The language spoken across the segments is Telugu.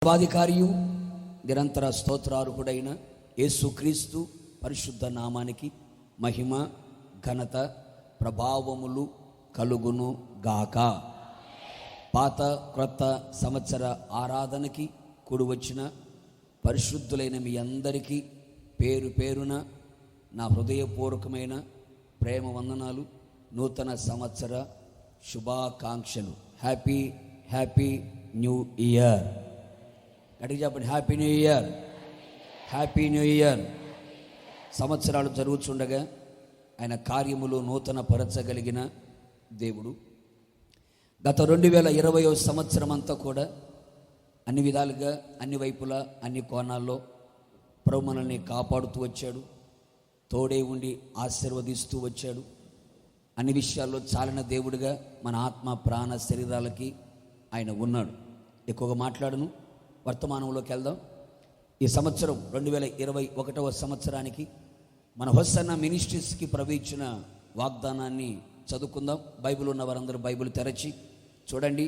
సర్వాధికారియు నిరంతర స్తోత్రార్హుడైన యేసుక్రీస్తు పరిశుద్ధ నామానికి మహిమ ఘనత ప్రభావములు కలుగును గాక. పాత క్రొత్త సంవత్సర ఆరాధనకి కూడి వచ్చిన పరిశుద్ధులైన మీ అందరికీ పేరు పేరున నా హృదయపూర్వకమైన ప్రేమ వందనాలు, నూతన సంవత్సర శుభాకాంక్షలు. Happy happy new year. గట్టిగా చెప్పండి, happy new year, happy new year. సంవత్సరాలు జరుగుతుండగా ఆయన కార్యములు నూతన పరచగలిగిన దేవుడు. గత 2020 సంవత్సరం అంతా కూడా అన్ని విధాలుగా, అన్ని వైపులా, అన్ని కోణాల్లో ప్రభు మనల్ని కాపాడుతూ వచ్చాడు, తోడే ఉండి ఆశీర్వదిస్తూ వచ్చాడు. అన్ని విషయాల్లో చాలిన దేవుడిగా మన ఆత్మ ప్రాణ శరీరాలకి ఆయన ఉన్నాడు. ఎక్కువగా మాట్లాడను, వర్తమానంలోకి వెళ్దాం. ఈ సంవత్సరం 2021 సంవత్సరానికి మన హోసన్న మినిస్ట్రీస్కి ప్రవహించిన వాగ్దానాన్ని చదువుకుందాం. బైబిల్ ఉన్న వారందరూ బైబిల్ తెరచి చూడండి.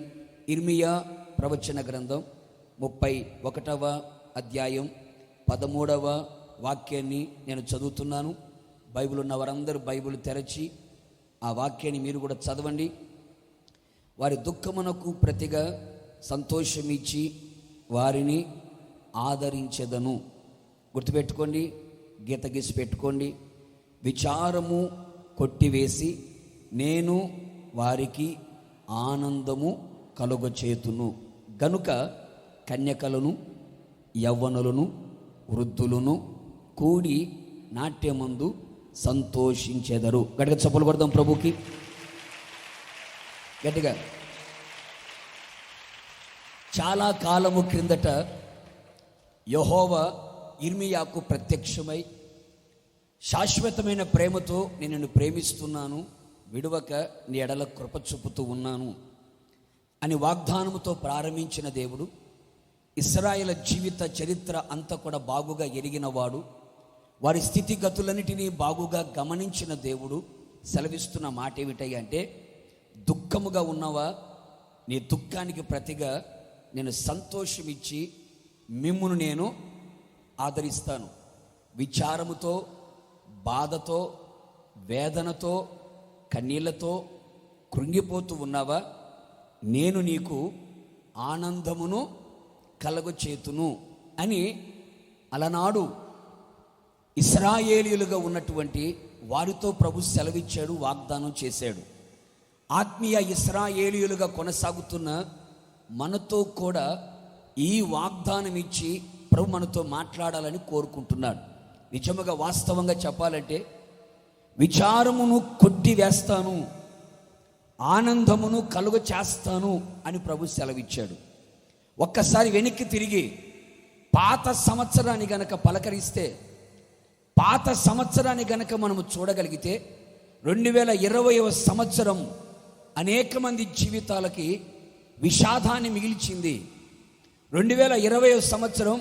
ఇర్మియా ప్రవచన గ్రంథం 31వ అధ్యాయం 13వ వాక్యాన్ని నేను చదువుతున్నాను. బైబిల్ ఉన్న వారందరూ బైబిల్ తెరచి ఆ వాక్యాన్ని మీరు కూడా చదవండి. వారి దుఃఖమునకు ప్రతిగా సంతోషమిచ్చి వారిని ఆదరించెదను. గుర్తుపెట్టుకోండి, గీత గీసి పెట్టుకోండి. విచారము కొట్టివేసి నేను వారికి ఆనందము కలుగచేతును గనుక కన్యకలను, యవ్వనులను, వృద్ధులను కూడి నాట్యమందు సంతోషించెదరు. గట్టిగా చప్పలు కొడదాం ప్రభుకి, గట్టిగా. చాలా కాలము క్రిందట యెహోవా ఇర్మియాకు ప్రత్యక్షమై శాశ్వతమైన ప్రేమతో నేను నిన్ను ప్రేమిస్తున్నాను, విడువక నీ ఎడల కృప చూపుతూ ఉన్నాను అని వాగ్దానముతో ప్రారంభించిన దేవుడు, ఇశ్రాయేలు జీవిత చరిత్ర అంతా కూడా బాగుగా ఎరిగినవాడు, వారి స్థితిగతులన్నిటినీ బాగుగా గమనించిన దేవుడు సెలవిస్తున్న మాట ఏమిటంటే, దుఃఖముగా ఉన్నవా, నీ దుఃఖానికి ప్రతిగా నేను సంతోషమిచ్చి మిమ్మును నేను ఆదరిస్తాను. విచారముతో, బాధతో, వేదనతో, కన్నీళ్లతో కృంగిపోతూ ఉన్నావా, నేను నీకు ఆనందమును కలుగచేతును అని అలనాడు ఇశ్రాయేలీయులుగా ఉన్నటువంటి వారితో ప్రభు సెలవిచ్చాడు, వాగ్దానం చేశాడు. ఆత్మీయ ఇశ్రాయేలీయులుగా కొనసాగుతున్న మనతో కూడా ఈ వాగ్దానం ఇచ్చి ప్రభు మనతో మాట్లాడాలని కోరుకుంటున్నాడు. నిజముగా వాస్తవంగా చెప్పాలంటే, విచారమును కొట్టివేస్తాను, ఆనందమును కలుగ చేస్తాను అని ప్రభు సెలవిచ్చాడు. ఒక్కసారి వెనక్కి తిరిగి పాత సంవత్సరాన్ని గనక పలకరిస్తే, పాత సంవత్సరాన్ని గనక మనము చూడగలిగితే 2020వ సంవత్సరం అనేక మంది జీవితాలకి విషాదాన్ని మిగిల్చింది. 2020వ సంవత్సరం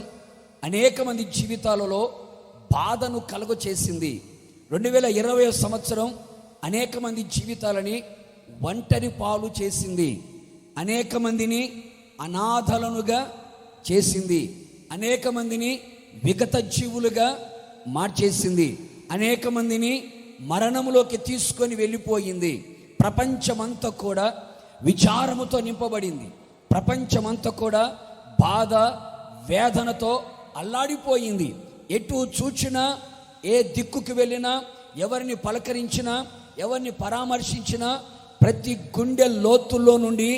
అనేక మంది జీవితాలలో బాధను కలుగ చేసింది. 2020వ సంవత్సరం అనేక మంది జీవితాలని ఒంటరి పాలు చేసింది, అనేక మందిని అనాథలనుగా చేసింది, అనేక మందిని విగత జీవులుగా మార్చేసింది, అనేక మందిని మరణములోకి తీసుకొని వెళ్ళిపోయింది. ప్రపంచమంతా కూడా విచారముతో నింపబడింది. ప్రపంచమంతా కూడా బాధ, వేదనతో అల్లాడిపోయింది. ఎటు చూచినా, ఏ దిక్కుకు వెళ్ళినా, ఎవరిని పలకరించినా, ఎవరిని పరామర్శించినా, ప్రతి గుండె లోతుల్లో నుండి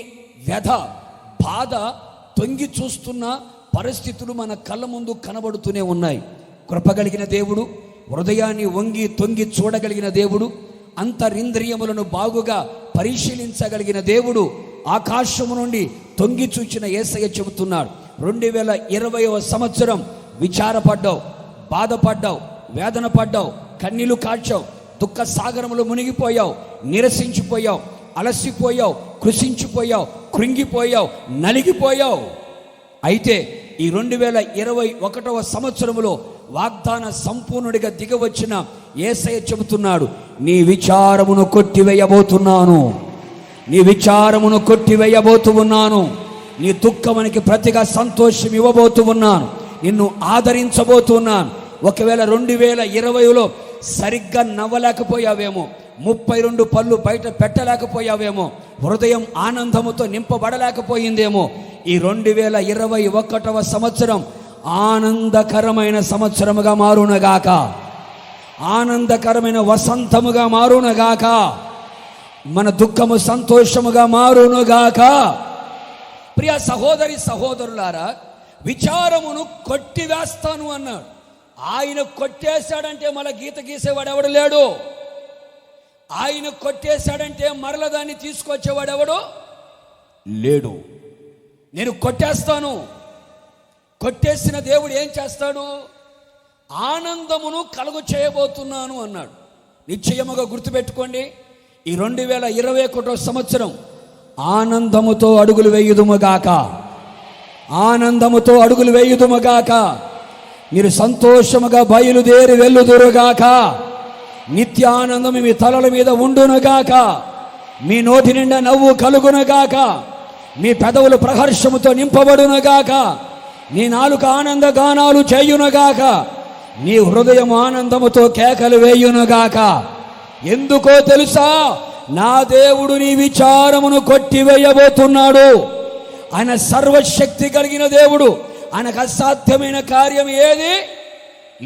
వ్యధ, బాధ తొంగి చూస్తున్న పరిస్థితులు మన కళ్ళ ముందు కనబడుతూనే ఉన్నాయి. కృపగలిగిన దేవుడు, హృదయాన్ని వంగి తొంగి చూడగలిగిన దేవుడు, అంతరింద్రియములను బాగుగా పరిశీలించగలిగిన దేవుడు, ఆకాశము నుండి తొంగి చూచిన యేసయ్య చెబుతున్నాడు, 2020వ సంవత్సరం విచారపడ్డావు, బాధపడ్డావు, వేదన పడ్డావు, కన్నీళ్లు కార్చావు, దుఃఖ సాగరములు మునిగిపోయావు, నిరసించిపోయావు, అలసిపోయావు, కృషించిపోయావు, కృంగిపోయావు, నలిగిపోయావు. అయితే ఈ 2021వ సంవత్సరములో వాగ్దాన సంపూర్ణుడిగా దిగవచ్చిన యేసయ్య చెబుతున్నాడు, నీ విచారమును కొట్టివేయబోతున్నాను, నీ విచారమును కొట్టివేయబోతున్నాను, నీ దుఃఖానికి ప్రతిగా సంతోషం ఇవ్వబోతూ ఉన్నాను. నిన్ను ఆదరించబోతున్నాను. ఒకవేళ 2020లో సరిగ్గా నవ్వలేకపోయావేమో, 32 పళ్ళు బయట పెట్టలేకపోయావేమో, హృదయం ఆనందముతో నింపబడలేకపోయిందేమో, ఈ 2021వ సంవత్సరం ఆనందకరమైన సంవత్సరముగా మారునగాక, ఆనందకరమైన వసంతముగా మారునగాక, మన దుఃఖము సంతోషముగా మారునుగాక. ప్రియ సహోదరి సహోదరులారా, విచారమును కొట్టివేస్తాను అన్నాడు. ఆయన కొట్టేశాడంటే మళ్ళీ గీత గీసేవాడు ఎవడు లేడు. ఆయన కొట్టేశాడంటే మరల దాన్ని తీసుకొచ్చేవాడు ఎవడు లేడు. నేను కొట్టేస్తాను. కొట్టేసిన దేవుడు ఏం చేస్తాడు? ఆనందమును కలుగు చేయబోతున్నాను అన్నాడు. నిశ్చయముగా గుర్తుపెట్టుకోండి, ఈ 2021వ సంవత్సరం ఆనందముతో అడుగులు వేయుదుముగాక, ఆనందముతో అడుగులు వేయుదుముగాక. మీరు సంతోషముగా బయలుదేరి వెళ్ళుదురుగాక. నిత్యానందం మీ తలల మీద ఉండునుగాక. మీ నోటి నిండా నవ్వు కలుగునుగాక. మీ పెదవులు ప్రహర్షముతో నింపబడునుగాక. నీ నాలుక ఆనంద గానాలు చేయునుగాక. నీ హృదయం ఆనందముతో కేకలు వేయునుగాక. ఎందుకో తెలుసా? నా దేవుడు నీ విచారమును కొట్టివేయబోతున్నాడు. ఆయన సర్వశక్తి కలిగిన దేవుడు. ఆయనకు అసాధ్యమైన కార్యం ఏది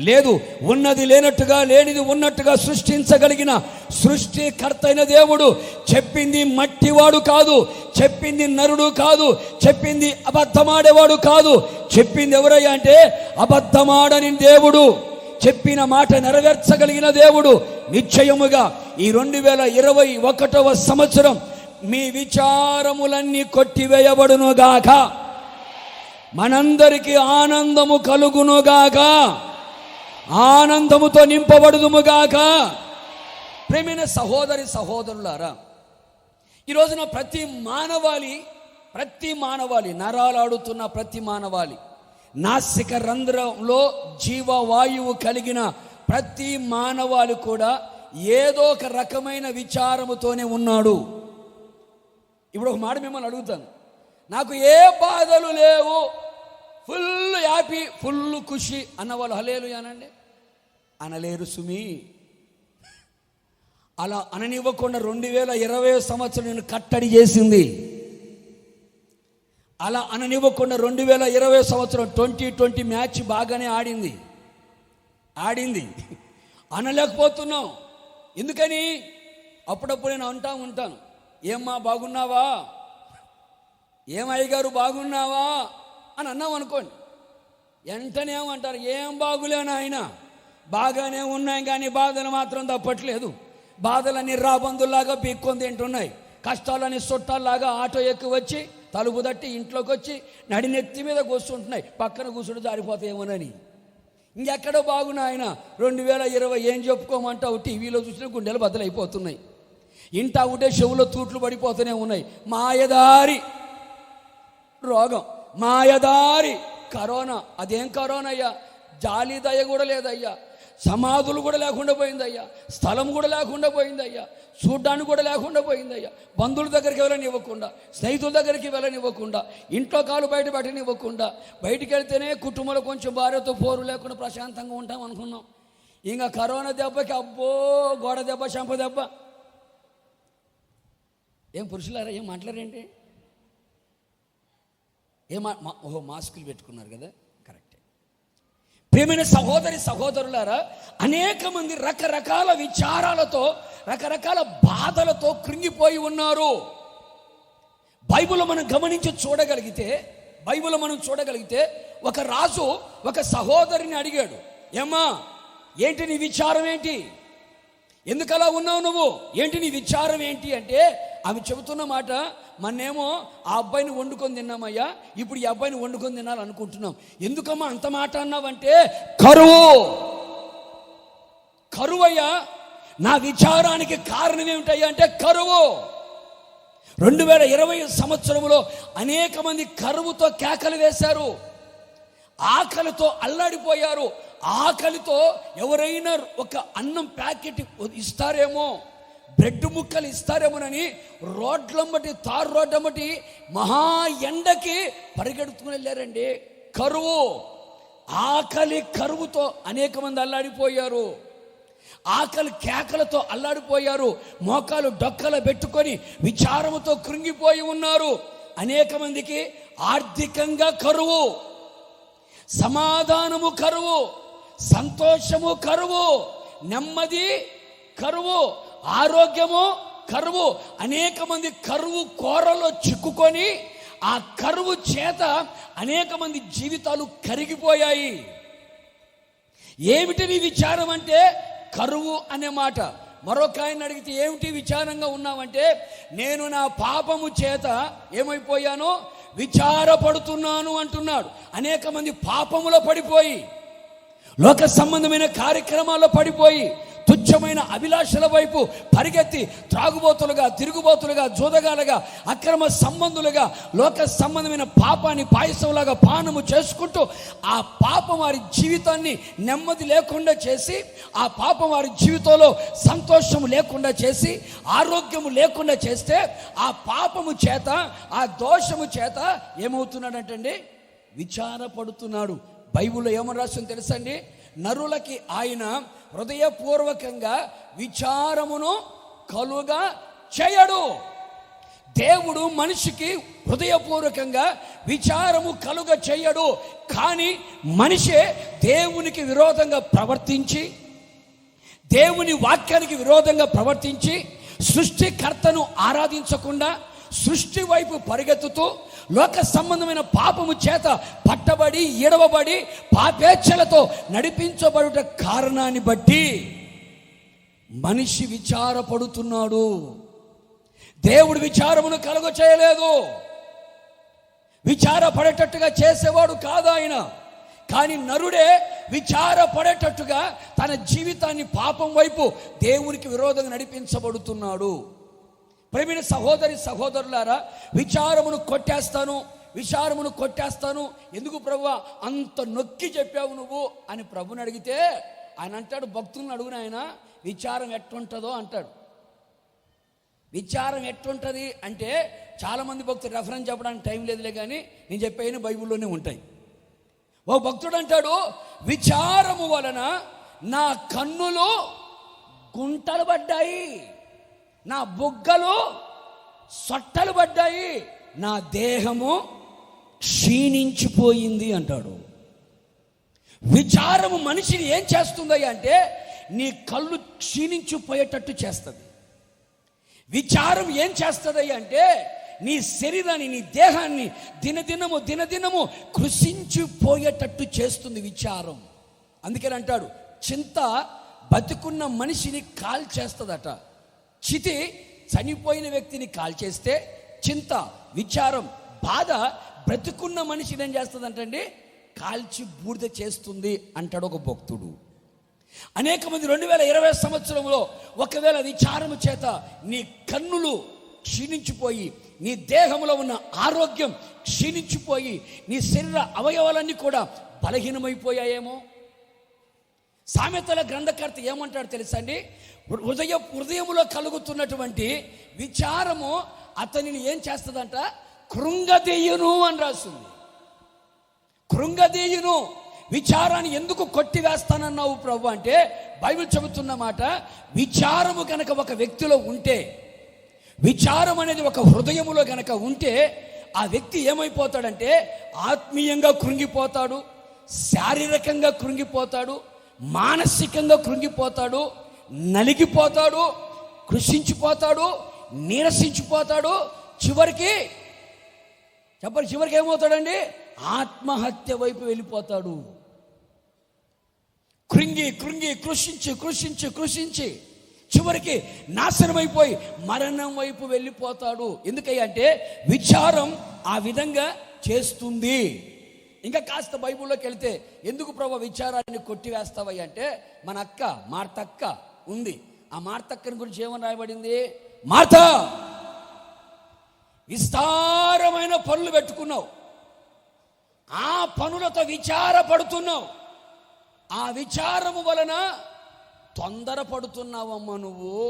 లేదు. ఉన్నది లేనట్టుగా, లేనిది ఉన్నట్టుగా సృష్టించగలిగిన సృష్టికర్త అయిన దేవుడు. చెప్పింది మట్టివాడు కాదు, చెప్పింది నరుడు కాదు, చెప్పింది అబద్ధమాడేవాడు కాదు. చెప్పింది ఎవరయ్యా అంటే అబద్ధమాడని దేవుడు. చెప్పిన మాట నెరవేర్చగలిగిన దేవుడు. నిశ్చయముగా ఈ 2021వ సంవత్సరం మీ విచారములన్నీ కొట్టివేయబడునుగాక. మనందరికీ ఆనందము కలుగునుగాక. ఆనందముతో నింపబడుదుముగాక. ప్రేమైన సహోదరి సహోదరులారా, ఈ రోజున ప్రతి మానవాళి నరాలాడుతున్న ప్రతి మానవాళి, నాసిక రంధ్రంలో జీవవాయువు కలిగిన ప్రతి మానవాళి కూడా ఏదో ఒక రకమైన విచారముతోనే ఉన్నాడు. ఇప్పుడు ఒక మాట మిమ్మల్ని అడుగుతాను, నాకు ఏ బాధలు లేవు, ఫుల్ హ్యాపీ, ఫుల్ ఖుషి అన్నవాళ్ళు హల్లెలూయా అనండి. అనలేరు సుమి. అలా అననివ్వకుండా 2020 సంవత్సరం నేను కట్టడి చేసింది. అలా అననివ్వకుండా 2020 సంవత్సరం 2020 మ్యాచ్ బాగానే ఆడింది. అనలేకపోతున్నాం. ఎందుకని? అప్పుడప్పుడు నేను అంటా ఉంటాను, ఏమ్మా బాగున్నావా, ఏమయ్య గారు బాగున్నావా అని అన్నాం అనుకోండి. వెంటనే ఏమంటారు, ఏం బాగులేనా ఆయన, బాగానే ఉన్నాయి కానీ బాధలు మాత్రం తప్పట్లేదు. బాధలన్నీ రాబందుల్లాగా పీక్కొని తింటున్నాయి. కష్టాలని చుట్టాల్లాగా ఆటో ఎక్కి వచ్చి తలుపు తట్టి ఇంట్లోకి వచ్చి నడినెత్తి మీద కూర్చుంటున్నాయి. పక్కన కూర్చుంటే జారిపోతాయేమోనని. ఇంకెక్కడో బాగున్నా ఆయన 2020 ఏం చెప్పుకోమంటావు? టీవీలో చూసిన గుండెలు బద్దలైపోతున్నాయి. ఇంటా ఉంటే చెవులో తూట్లు పడిపోతూనే ఉన్నాయి. మాయదారి రోగం, మాయదారి కరోనా. అదేం కరోనా అయ్యా? జాలి దయ కూడా లేదయ్యా. సమాధులు కూడా లేకుండా పోయిందయ్యా. స్థలం కూడా లేకుండా పోయిందయ్యా. చూడ్డానికి కూడా లేకుండా పోయిందయ్యా. బంధువుల దగ్గరికి వెళ్ళనివ్వకుండా, స్నేహితుల దగ్గరికి వెళ్ళనివ్వకుండా, ఇంట్లో కాలు బయట పెట్టనివ్వకుండా, బయటికి వెళ్తేనే కుటుంబంలో కొంచెం భార్యతో పోరు లేకుండా ప్రశాంతంగా ఉంటాం అనుకున్నాం. ఇంకా కరోనా దెబ్బకి అబ్బో గోడ దెబ్బ, చెంప దెబ్బ. ఏం పురుషులారా ఏం మాట్లాడేంటి? ఓహో మాస్కులు పెట్టుకున్నారు కదా, కరెక్టే. ప్రియమైన సహోదరి సహోదరులారా, అనేక మంది రకరకాల విచారాలతో, రకరకాల బాధలతో కృంగిపోయి ఉన్నారు. బైబిల్ మనం గమనించి చూడగలిగితే ఒక రాజు ఒక సహోదరిని అడిగాడు, ఏమ్మా ఏంటి నీ విచారం ఏంటి, ఎందుకు అలా ఉన్నావు నువ్వు, ఏంటి నీ విచారం ఏంటి అంటే ఆమె చెబుతున్న మాట, మన్నేమో ఆ అబ్బాయిని వండుకొని తిన్నామయ్యా, ఇప్పుడు ఈ అబ్బాయిని వండుకొని తినాలనుకుంటున్నాం. ఎందుకమ్మా అంత మాట అన్నావంటే, కరువు అయ్యా. నా విచారానికి కారణం ఏమిటయ్యా అంటే కరువు. 2020 సంవత్సరంలో అనేక మంది కరువుతో కేకలు వేశారు, ఆకలితో అల్లాడిపోయారు. ఆకలితో ఎవరైనా ఒక అన్నం ప్యాకెట్ ఇస్తారేమో, బ్రెడ్ ముక్కలు ఇస్తారేమోనని రోడ్లమ్మటి తారు రోడ్డమ్మటి మహా ఎండకి పరిగెడుతుకుని వెళ్ళారండి. కరువు, ఆకలి కరువుతో అనేక మంది అల్లాడిపోయారు. ఆకలి కేకలతో అల్లాడిపోయారు. మోకాలు డొక్కలు పెట్టుకొని విచారముతో కృంగిపోయి ఉన్నారు. అనేక మందికి ఆర్థికంగా కరువు, సమాధానము కరువు, సంతోషము కరువు, నెమ్మది కరువు, ఆరోగ్యము కరువు. అనేక మంది కరువు కోరలో చిక్కుకొని ఆ కరువు చేత అనేక మంది జీవితాలు కరిగిపోయాయి. ఏమిటి నీ విచారం అంటే కరువు అనే మాట. మరొక ఆయన అడిగితే ఏమిటి విచారంగా ఉన్నావంటే, నేను నా పాపము చేత ఏమైపోయాను, విచారపడుతున్నాను అంటున్నాడు. అనేక మంది పాపములో పడిపోయి, లోక సంబంధమైన కార్యక్రమాల్లో పడిపోయి, తుచ్చమైన అభిలాషల వైపు పరిగెత్తి త్రాగుబోతులుగా, తిరుగుబోతులుగా, జోదగాలుగా, అక్రమ సంబంధులుగా, లోక సంబంధమైన పాపాన్ని పాయసంలాగా పానము చేసుకుంటూ ఆ పాపం వారి జీవితాన్ని నెమ్మది లేకుండా చేసి, ఆ పాపం వారి జీవితంలో సంతోషము లేకుండా చేసి, ఆరోగ్యము లేకుండా చేస్తే, ఆ పాపము చేత, ఆ దోషము చేత ఏమవుతున్నాడంటండి, విచారపడుతున్నాడు. బైబిల్లో ఏమని రాస్తుందో తెలుసండి, నరులకి ఆయన హృదయపూర్వకంగా విచారమును కలుగా చేయడు. దేవుడు మనిషికి హృదయపూర్వకంగా విచారము కలుగ చేయడు. కానీ మనిషే దేవునికి విరోధంగా ప్రవర్తించి, దేవుని వాక్యానికి విరోధంగా ప్రవర్తించి, సృష్టికర్తను ఆరాధించకుండా సృష్టి వైపు పరిగెత్తుతూ లోక సంబంధమైన పాపము చేత పట్టబడి, ఎడవబడి, పాపేచ్ఛలతో నడిపించబడుట కారణాన్ని బట్టి మనిషి విచారపడుతున్నాడు. దేవుడు విచారమును కలుగ చేయలేదు. విచారపడేటట్టుగా చేసేవాడు కాదు ఆయన. కానీ నరుడే విచారపడేటట్టుగా తన జీవితాన్ని పాపం వైపు దేవునికి విరోధంగా నడిపించబడుతున్నాడు. ప్రియమైన సహోదరి సహోదరులారా, విచారమును కొట్టేస్తాను. ఎందుకు ప్రభువా అంత నొక్కి చెప్పావు నువ్వు అని ప్రభుని అడిగితే ఆయన అంటాడు, భక్తులను అడుగున ఆయన విచారం ఎట్టుంటుందో అంటాడు. విచారం ఎట్టుంటుంది అంటే చాలామంది భక్తులు రెఫరెన్స్ చెప్పడానికి టైం లేదులే, కానీ నేను చెప్పేవి బైబిల్లోనే ఉంటాయి. ఓ భక్తుడు అంటాడు, విచారము వలన నా కన్నులు గుంటలు పడ్డాయి, నా బుగ్గలు సొట్టలు పడ్డాయి, నా దేహము క్షీణించిపోయింది అంటాడు. విచారము మనిషిని ఏం చేస్తుంది అంటే నీ కళ్ళు క్షీణించిపోయేటట్టు చేస్తుంది. విచారం ఏం చేస్తుంది అంటే నీ శరీరాన్ని, నీ దేహాన్ని దినదినము కృషించిపోయేటట్టు చేస్తుంది విచారం. అందుకని అంటాడు, చింత బతికున్న మనిషిని కాల్చేస్తుందట. చితి చనిపోయిన వ్యక్తిని కాల్చేస్తే చింత, విచారం, బాధ బ్రతుకున్న మనిషిని ఏం చేస్తుందంటండి, కాల్చి బూడిద చేస్తుంది అంటాడు ఒక భక్తుడు. అనేక మంది 2020 సంవత్సరంలో ఒకవేళ విచారము చేత నీ కన్నులు క్షీణించిపోయి, నీ దేహంలో ఉన్న ఆరోగ్యం క్షీణించిపోయి, నీ శరీర అవయవాలన్నీ కూడా బలహీనమైపోయాయేమో. సామెతల గ్రంథకర్త ఏమంటాడు తెలుసా అండి, హృదయములో కలుగుతున్నటువంటి విచారము అతనిని ఏం చేస్తుందంట, కృంగదీయును అని రాస్తుంది. కృంగదీయును. విచారాన్ని ఎందుకు కొట్టివేస్తానన్నావు ప్రభు అంటే బైబిల్ చెబుతున్న మాట, విచారము కనుక ఒక వ్యక్తిలో ఉంటే, విచారం అనేది ఒక హృదయములో కనుక ఉంటే ఆ వ్యక్తి ఏమైపోతాడంటే ఆత్మీయంగా కృంగిపోతాడు, శారీరకంగా కృంగిపోతాడు, మానసికంగా కృంగిపోతాడు, నలిగిపోతాడు, కృషించిపోతాడు, నీరసించిపోతాడు. చివరికి ఏమవుతాడండి, ఆత్మహత్య వైపు వెళ్ళిపోతాడు. కృంగి కృషించి చివరికి నాశనమైపోయి మరణం వైపు వెళ్ళిపోతాడు. ఎందుకంటే విచారం ఆ విధంగా చేస్తుంది. ఇంకా కాస్త బైబిల్లోకి వెళ్తే, ఎందుకు ప్రభు విచారాన్ని కొట్టివేస్తావయ్య అంటే, మన అక్క మార్తక్క ఉంది. ఆ మార్తక్కని గురించి ఏమని రాయబడింది, మార్త విస్తారమైన పనులు పెట్టుకున్నావు, ఆ పనులతో విచారపడుతున్నావు, ఆ విచారము వలన తొందరపడుతున్నావమ్మా నువ్వు.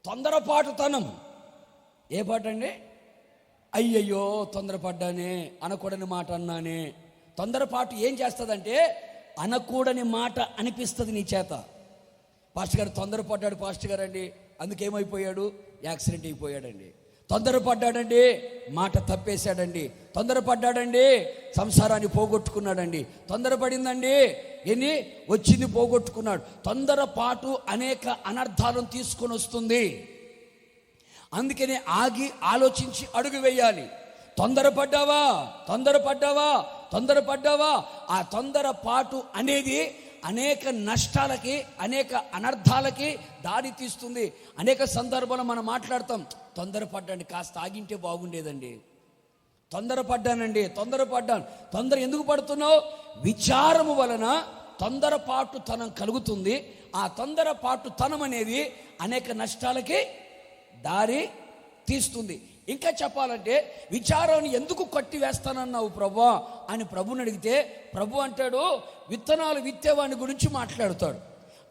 తొందరపాటుతనం. ఏ పాట అండి? అయ్యయ్యో తొందరపడ్డానే, అనకూడని మాట అన్నానే. తొందరపాటు ఏం చేస్తుందంటే అనకూడని మాట అనిపిస్తుంది నీ చేత. పాస్టర్ గారు తొందరపడ్డాడు పాస్టర్ గారు అండి, అందుకేమైపోయాడు? యాక్సిడెంట్ అయిపోయాడండి. తొందరపడ్డాడండి, మాట తప్పేశాడండి. తొందరపడ్డాడండి, సంసారాన్ని పోగొట్టుకున్నాడండి. తొందరపడిందండి, ఎన్ని వచ్చింది పోగొట్టుకున్నాడు. తొందరపాటు అనేక అనర్థాలను తీసుకొని వస్తుంది. అందుకనే ఆగి ఆలోచించి అడుగు వేయాలి. తొందరపడ్డావా? ఆ తొందరపాటు అనేది అనేక నష్టాలకి, అనేక అనర్థాలకి దారి తీస్తుంది. అనేక సందర్భాలు మనం మాట్లాడతాం, తొందరపడ్డాను, కాస్త ఆగింటే బాగుండేదండి, తొందరపడ్డాను. తొందర ఎందుకు పడుతున్నావు? విచారము వలన తొందరపాటుతనం కలుగుతుంది. ఆ తొందరపాటుతనం అనేది అనేక నష్టాలకి దారి తీస్తుంది. ఇంకా చెప్పాలంటే విచారాన్ని ఎందుకు కట్టివేస్తానన్నావు ప్రభువా అని ప్రభుని అడిగితే, ప్రభు అంటాడు, విత్తనాలు విత్తేవాని గురించి మాట్లాడుతాడు.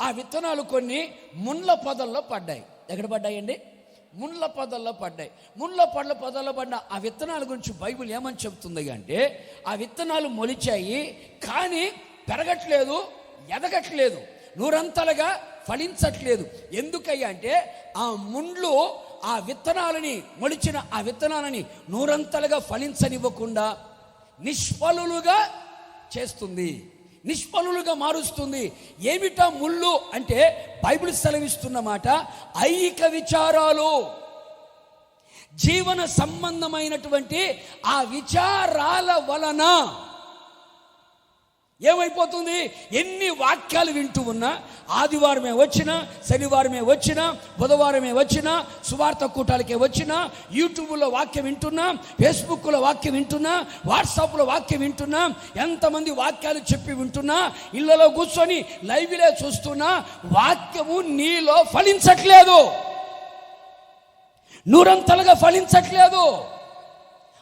ఆ విత్తనాలు కొన్ని ముండ్ల పొదల్లో పడ్డాయి. ఎక్కడ పడ్డాయండి? ముండ్ల పొదల్లో పడ్డాయి. ముండ్ల పొదల్లో పడిన ఆ విత్తనాల గురించి బైబిల్ ఏమని చెబుతుంది అంటే, ఆ విత్తనాలు మొలిచాయి కానీ పెరగట్లేదు, ఎదగట్లేదు, నూరంతలుగా ఫలించట్లేదు. ఎందుకయ్యా అంటే ఆ ముండ్లు ఆ విత్తనాలని, మొలిచిన ఆ విత్తనాలని నూరంతలుగా ఫలించనివ్వకుండా నిష్ఫలులుగా చేస్తుంది, నిష్ఫలులుగా మారుస్తుంది. ఏమిటా ముళ్ళు అంటే బైబిల్ సెలవిస్తున్న మాట ఐహిక విచారాలు. జీవన సంబంధమైనటువంటి ఆ విచారాల వలన ఏమైపోతుంది? ఎన్ని వాక్యాలు వింటూ ఉన్నా, ఆదివారమే వచ్చినా, శనివారమే వచ్చినా, బుధవారమే వచ్చినా, సువార్త కూటాలకే వచ్చినా, యూట్యూబ్లో వాక్యం వింటున్నా, ఫేస్బుక్లో వాక్యం వింటున్నా, వాట్సాప్లో వాక్యం వింటున్నా, ఎంతమంది వాక్యాలు చెప్పి వింటున్నా, ఇళ్లలో కూర్చొని లైవ్లే చూస్తున్నా, వాక్యము నీలో ఫలించట్లేదు, నూరంతలుగా ఫలించట్లేదు.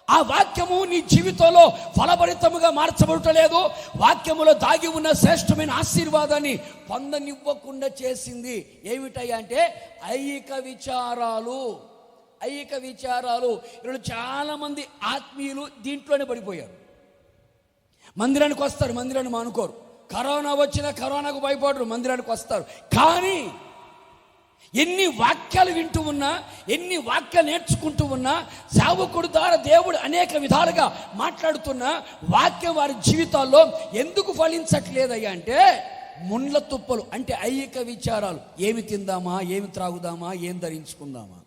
ఆ వాక్యము నీ జీవితంలో ఫలభరితముగా మార్చబడటలేదు. వాక్యములో దాగి ఉన్న శ్రేష్టమైన ఆశీర్వాదాన్ని పొందనివ్వకుండా చేసింది. ఏమిటయ్యా అంటే ఐహిక విచారాలు. ఈరోజు చాలామంది ఆత్మీయులు దీంట్లోనే పడిపోయారు. మందిరానికి వస్తారు, మందిరాన్ని మానుకోరు. కరోనా వచ్చినా కరోనాకు భయపడరు, మందిరానికి వస్తారు. కానీ ఎన్ని వాక్యాలు వింటూ ఉన్నా, ఎన్ని వాక్యాలు నేర్చుకుంటూ ఉన్నా, సేవకుడు ద్వారా దేవుడు అనేక విధాలుగా మాట్లాడుతున్నా, వాక్యం వారి జీవితాల్లో ఎందుకు ఫలించట్లేదయ్యా అంటే ముండ్ల తుప్పలు. అంటే ఐహిక విచారాలు. ఏమి తిందామా, ఏమి త్రాగుదామా, ఏం ధరించుకుందామా,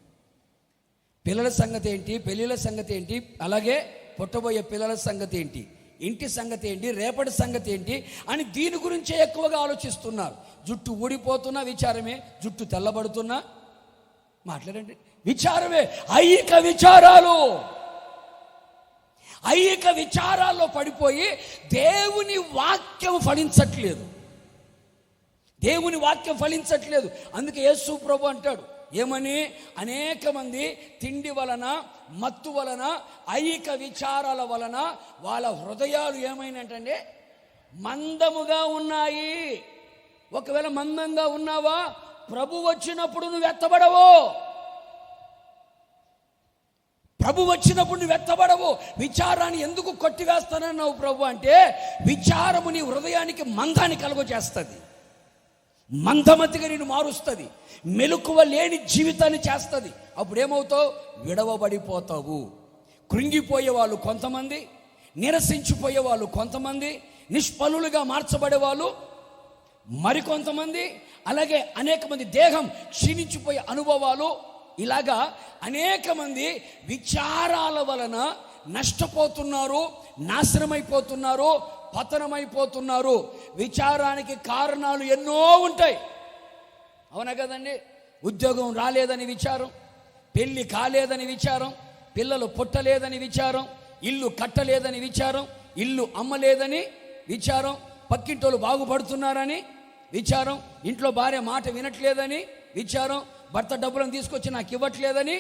పిల్లల సంగతి ఏంటి, పెళ్ళిళ్ళ సంగతి ఏంటి, అలాగే పుట్టబోయే పిల్లల సంగతి ఏంటి, ఇంటి సంగతి ఏంటి, రేపటి సంగతి ఏంటి అని దీని గురించే ఎక్కువగా ఆలోచిస్తున్నారు. జుట్టు ఊడిపోతున్నా విచారమే, జుట్టు తెల్లబడుతున్నా మాట్లాడండి విచారమే. ఐహిక విచారాల్లో పడిపోయి దేవుని వాక్యం ఫలించట్లేదు. అందుకే యేసు ప్రభు అంటాడు ఏమని, అనేక మంది తిండి వలన, మత్తు వలన, ఐహిక విచారాల వలన వాళ్ళ హృదయాలు ఏమైనట్టంటే మందముగా ఉన్నాయి. ఒకవేళ మందంగా ఉన్నావా, ప్రభు వచ్చినప్పుడు నువ్వు ఎత్తబడవు. విచారాన్ని ఎందుకు కొట్టివేస్తానన్నావు ప్రభు అంటే, విచారము నీ హృదయానికి మందాన్ని కలుగజేస్తుంది, మందమతిగా నేను మారుస్తుంది, మెలకువ లేని జీవితాన్ని చేస్తుంది. అప్పుడు ఏమవుతావు? విడవబడిపోతావు. కృంగిపోయే వాళ్ళు కొంతమంది, నిరసించిపోయే వాళ్ళు కొంతమంది, నిష్ఫలులుగా మార్చబడే వాళ్ళు మరికొంతమంది, అలాగే అనేక మంది దేహం క్షీణించిపోయే అనుభవాలు, ఇలాగా అనేక మంది విచారాల వలన నష్టపోతున్నారు, నాశనమైపోతున్నారు, పతనమైపోతున్నారు. విచారానికి కారణాలు ఎన్నో ఉంటాయి, అవునా కదండి? ఉద్యోగం రాలేదని విచారం, పెళ్ళి కాలేదని విచారం, పిల్లలు పుట్టలేదని విచారం, ఇల్లు కట్టలేదని విచారం, ఇల్లు అమ్మలేదని విచారం, పక్కింటోళ్ళు బాగుపడుతున్నారని విచారం, ఇంట్లో భార్య మాట వినట్లేదని విచారం, భర్త డబ్బులను తీసుకొచ్చి నాకు ఇవ్వట్లేదని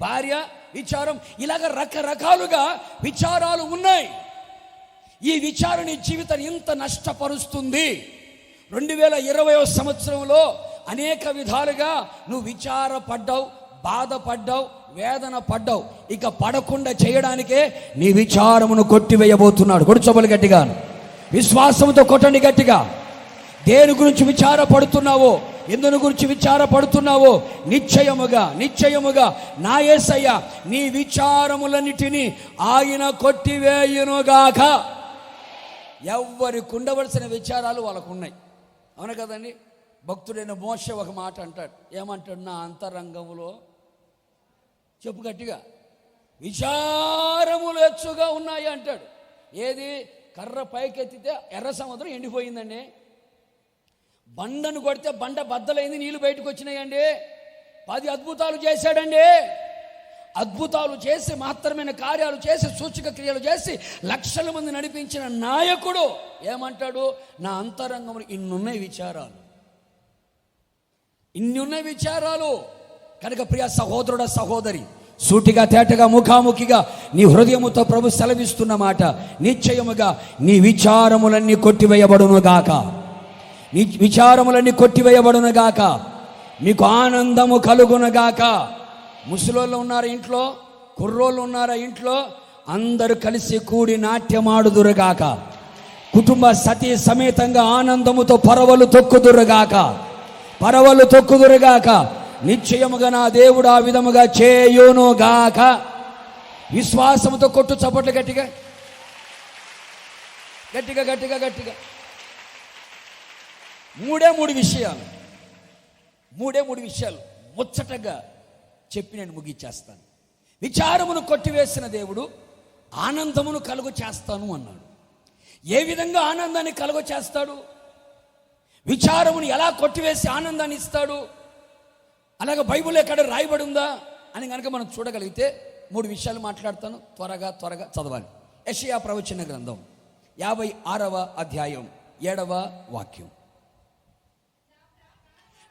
భార్య విచారం. ఇలాగ రకరకాలుగా విచారాలు ఉన్నాయి. ఈ విచారణ జీవితాన్ని ఇంత నష్టపరుస్తుంది. 2020 సంవత్సరంలో అనేక విధాలుగా నువ్వు విచారపడ్డావు, బాధపడ్డావు, వేదన పడ్డావు. ఇక పడకుండా చేయడానికే నీ విచారమును కొట్టివేయబోతున్నాడు. కొడుచోబలు గట్టిగా, విశ్వాసంతో కొట్టండి గట్టిగా. దేని గురించి విచారపడుతున్నావో, ఎందుని గురించి విచారపడుతున్నావో, నిశ్చయముగా నా యేసయ్య నీ విచారములన్నిటినీ ఆయన కొట్టివేయునుగాక. ఎవరికి ఉండవలసిన విచారాలు వాళ్ళకు ఉన్నాయి. అవును కదండి. భక్తుడైన మోషే ఒక మాట అంటాడు. ఏమంటాడు? నా అంతరంగములో, చెప్పు గట్టిగా, విచారములు హెచ్చుగా ఉన్నాయి అంటాడు. ఏది? కర్ర పైకెత్తితే ఎర్ర సముద్రం ఎండిపోయిందండి. బండను కొడితే బండ బద్దలైంది, నీళ్లు బయటకు వచ్చినాయండి. 10 అద్భుతాలు చేశాడండి. అద్భుతాలు చేసి, మహత్తరమైన కార్యాలు చేసి, సూచక క్రియలు చేసి లక్షల మంది నడిపించిన నాయకుడు ఏమంటాడు? నా అంతరంగంలో ఇన్నున్నాయి విచారాలు. కనుక ప్రియ సహోదరుడ, సహోదరి, సూటిగా తేటగా ముఖాముఖిగా నీ హృదయముతో ప్రభు సెలవిస్తున్న మాట, నిశ్చయముగా నీ విచారములన్నీ కొట్టివేయబడునుగాక. నీ విచారములన్నీ కొట్టివేయబడునుగాక. మీకు ఆనందము కలుగునుగాక. ముసలోళ్ళు ఉన్నారా ఇంట్లో? కుర్రోళ్ళు ఉన్నారా ఇంట్లో? అందరూ కలిసి కూడి నాట్యమాడుదురుగాక. కుటుంబ సతీ సమేతంగా ఆనందముతో పరవలు తొక్కుదురుగాక. నిశ్చయముగా నా దేవుడు ఆ విధముగా చేయునుగాక. విశ్వాసముతో కొట్టు చప్పట్లు గట్టిగా. మూడే మూడు విషయాలు ముచ్చటగా చెప్పి నేను ముగిచ్చేస్తాను. విచారమును కొట్టివేసిన దేవుడు ఆనందమును కలుగు చేస్తాను అన్నాడు. ఏ విధంగా ఆనందాన్ని కలుగు చేస్తాడు? విచారమును ఎలా కొట్టివేసి ఆనందాన్ని ఇస్తాడు? అలాగే బైబిల్ ఎక్కడ రాయబడి ఉందా అని కనుక మనం చూడగలిగితే 3 విషయాలు మాట్లాడతాను. త్వరగా చదవాలి. యెషయా ప్రవచన గ్రంథం 56వ అధ్యాయం 7వ వాక్యం.